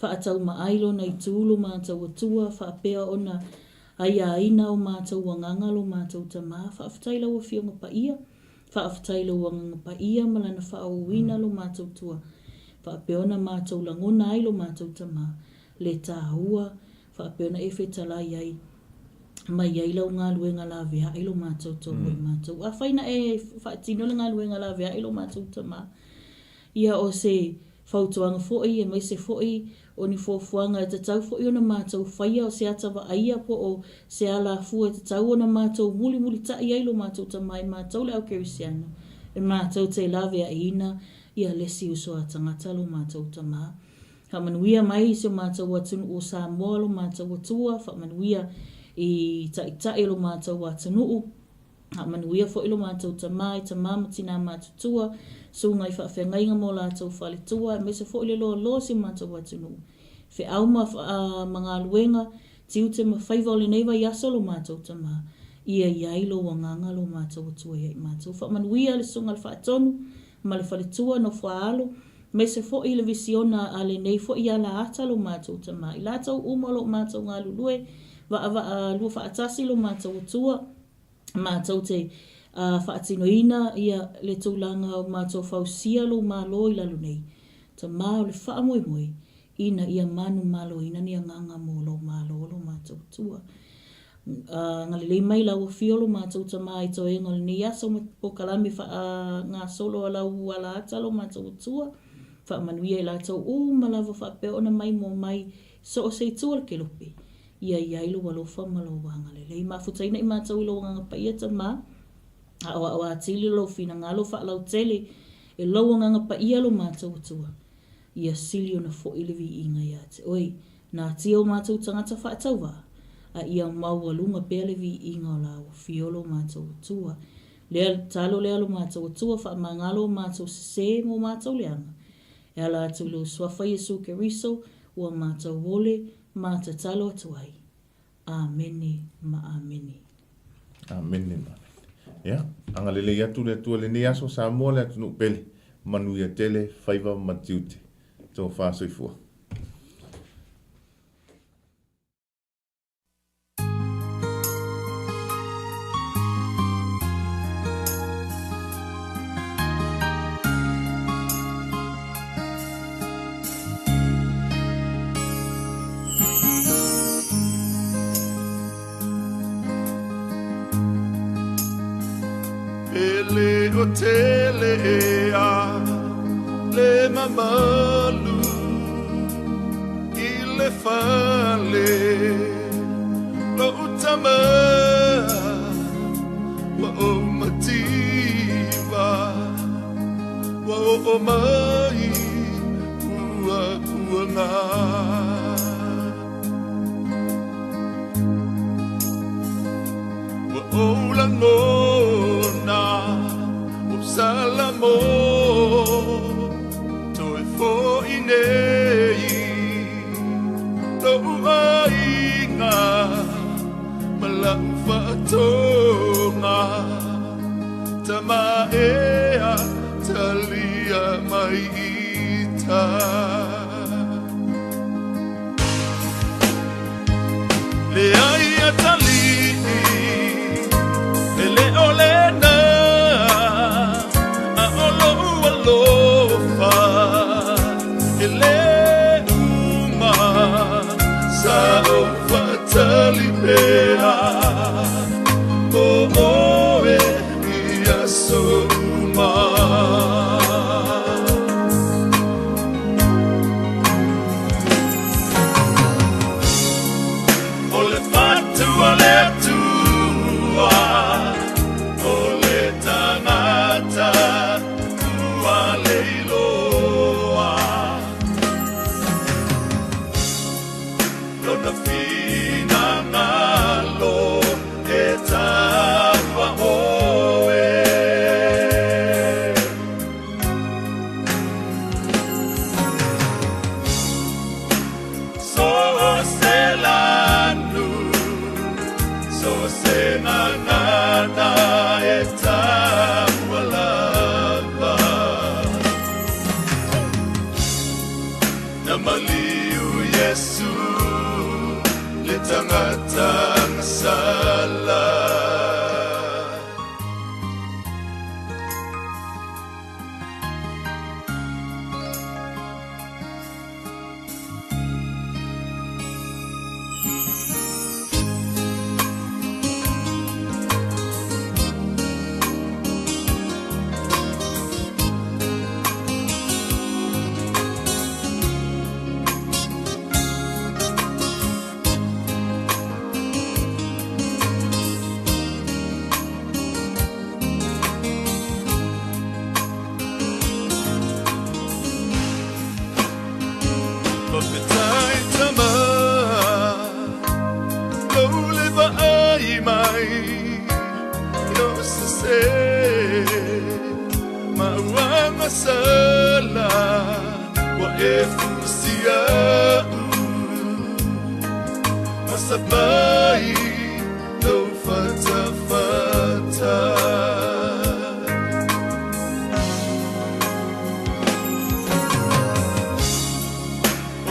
whaatau maailo nei tūlu mātou atua, whaapea ona aia ina o mātou wangangalo mātou tamā, whaafetai lau a whionga pa ia, whaafetai lau wanganga pa ia, malana whaauina lo mātou tua, whaapea ona mātou langona ailo mātou tamā, le tāua, whaapea ona e whetalai ai, mai ai lau ngā luenga la vea ilo mātou tō moi mātou. A whaina e whaatino le ngā luenga la vea ilo mātou tamā. Ia o se whautuanga fōi, e mai se fōi, o ni fōfuanga e te tau fōi ona mātou whaia o se atawa aia po o se ala fua e te tau ona mātou muli tai ailo mātou tamā e mātou le au kerisiano. E mātou te la vea ina, ia lesi uso a tangata lo mātou tamā. Whamanuia mai se mātou atunu o Samoa lo mātou atua, whamanuia i taʻitaʻi lo mātou atunuu. Whamanuia fo ilo mātou tamā, i tamā matina mātou tua, sunga i whaafengainga mō lātou whale tua, e mese fo ile loa si mātou atunuu. Whe au mga luenga, tiu te mawhaiva o le neiva i aso lo mātou tamā, ia iai lo wanganga lo mātou atua iai mātou. Whamanuia le sunga le whaatonu, ma le whale tua no whaalo, me se fo i le visiona a le nei fo i ala ata lo mātou tamā. I lātou uma lo mātou ngā lulue, lua whaatasi lo mātou atua, mātou te whaatinoina ia le tūlanga o mātou whausia lo mālo i lalo nei. Tamā o le whaamoemoe, ina ia manu mālo ina ni a nganga mō lo mālo lo mātou atua. Ngalilei mai lau fio lo mātou tamā i tō e ngol ni aso me po kalami ngā solo a lau ala ata lo mātou atua. Whaamanuia i lātou malawa whapea ona mai mō mai so o se tua ke lope. Ia ilo walo whamalo wanga lelei. Mawhutaina i mātou ilo wanga pa ia tamā. A o atili lo fina ngalo whaalau tele e lau wanga pa ia lo mātou atua. Ia sili ona fo ilivi inga ia te. Oi, nā tia o mātou tangata whaatau wā. A ia mau alunga pēlevi inga o lau fiolo mātou atua. Lea talo lea lo mātou atua whaamangalo mātou se mo mātou leanga. E ala atu lo swafa Iesu Keriso, ua mātou wole, mātou talo atuai. Amene, ma amene. Amene, ma amene. Ia, anga lele atu le atua le ne aso sa mua le atu nuk pele, manu ia tele, whaiva matiute, tō whāsoifua. O tele a le mamalu I le fale lo utama wa o mativa wa o mai ua nga wa o la ngona o salamo toi fo inei lo ainga malau fatonga tama ea talia mai ita le ai atali le olena a olo alofa le uma sa o fatali pea o oe ia soma ole fatu ole tua ole tangata tua leiloa lona fina ngalo e tawa oe so se lanu so se ngana e tawa lava na maliu Yesu le tangata sala Sala wa Ofusisina masabai lo fata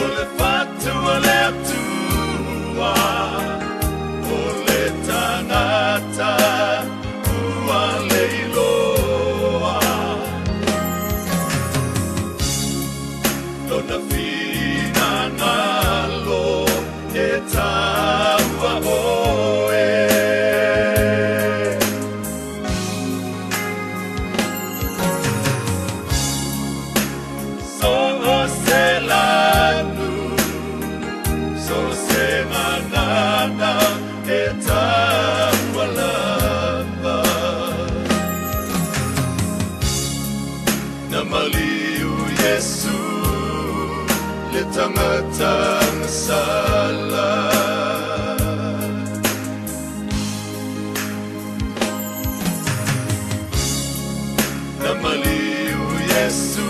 ole fatu ole tua ole tanata ua leiloa lona fina ngalo e tawa oe so se lanu so se manana e tawa lava na maliu Yesu le tangata sala na maliu Yesu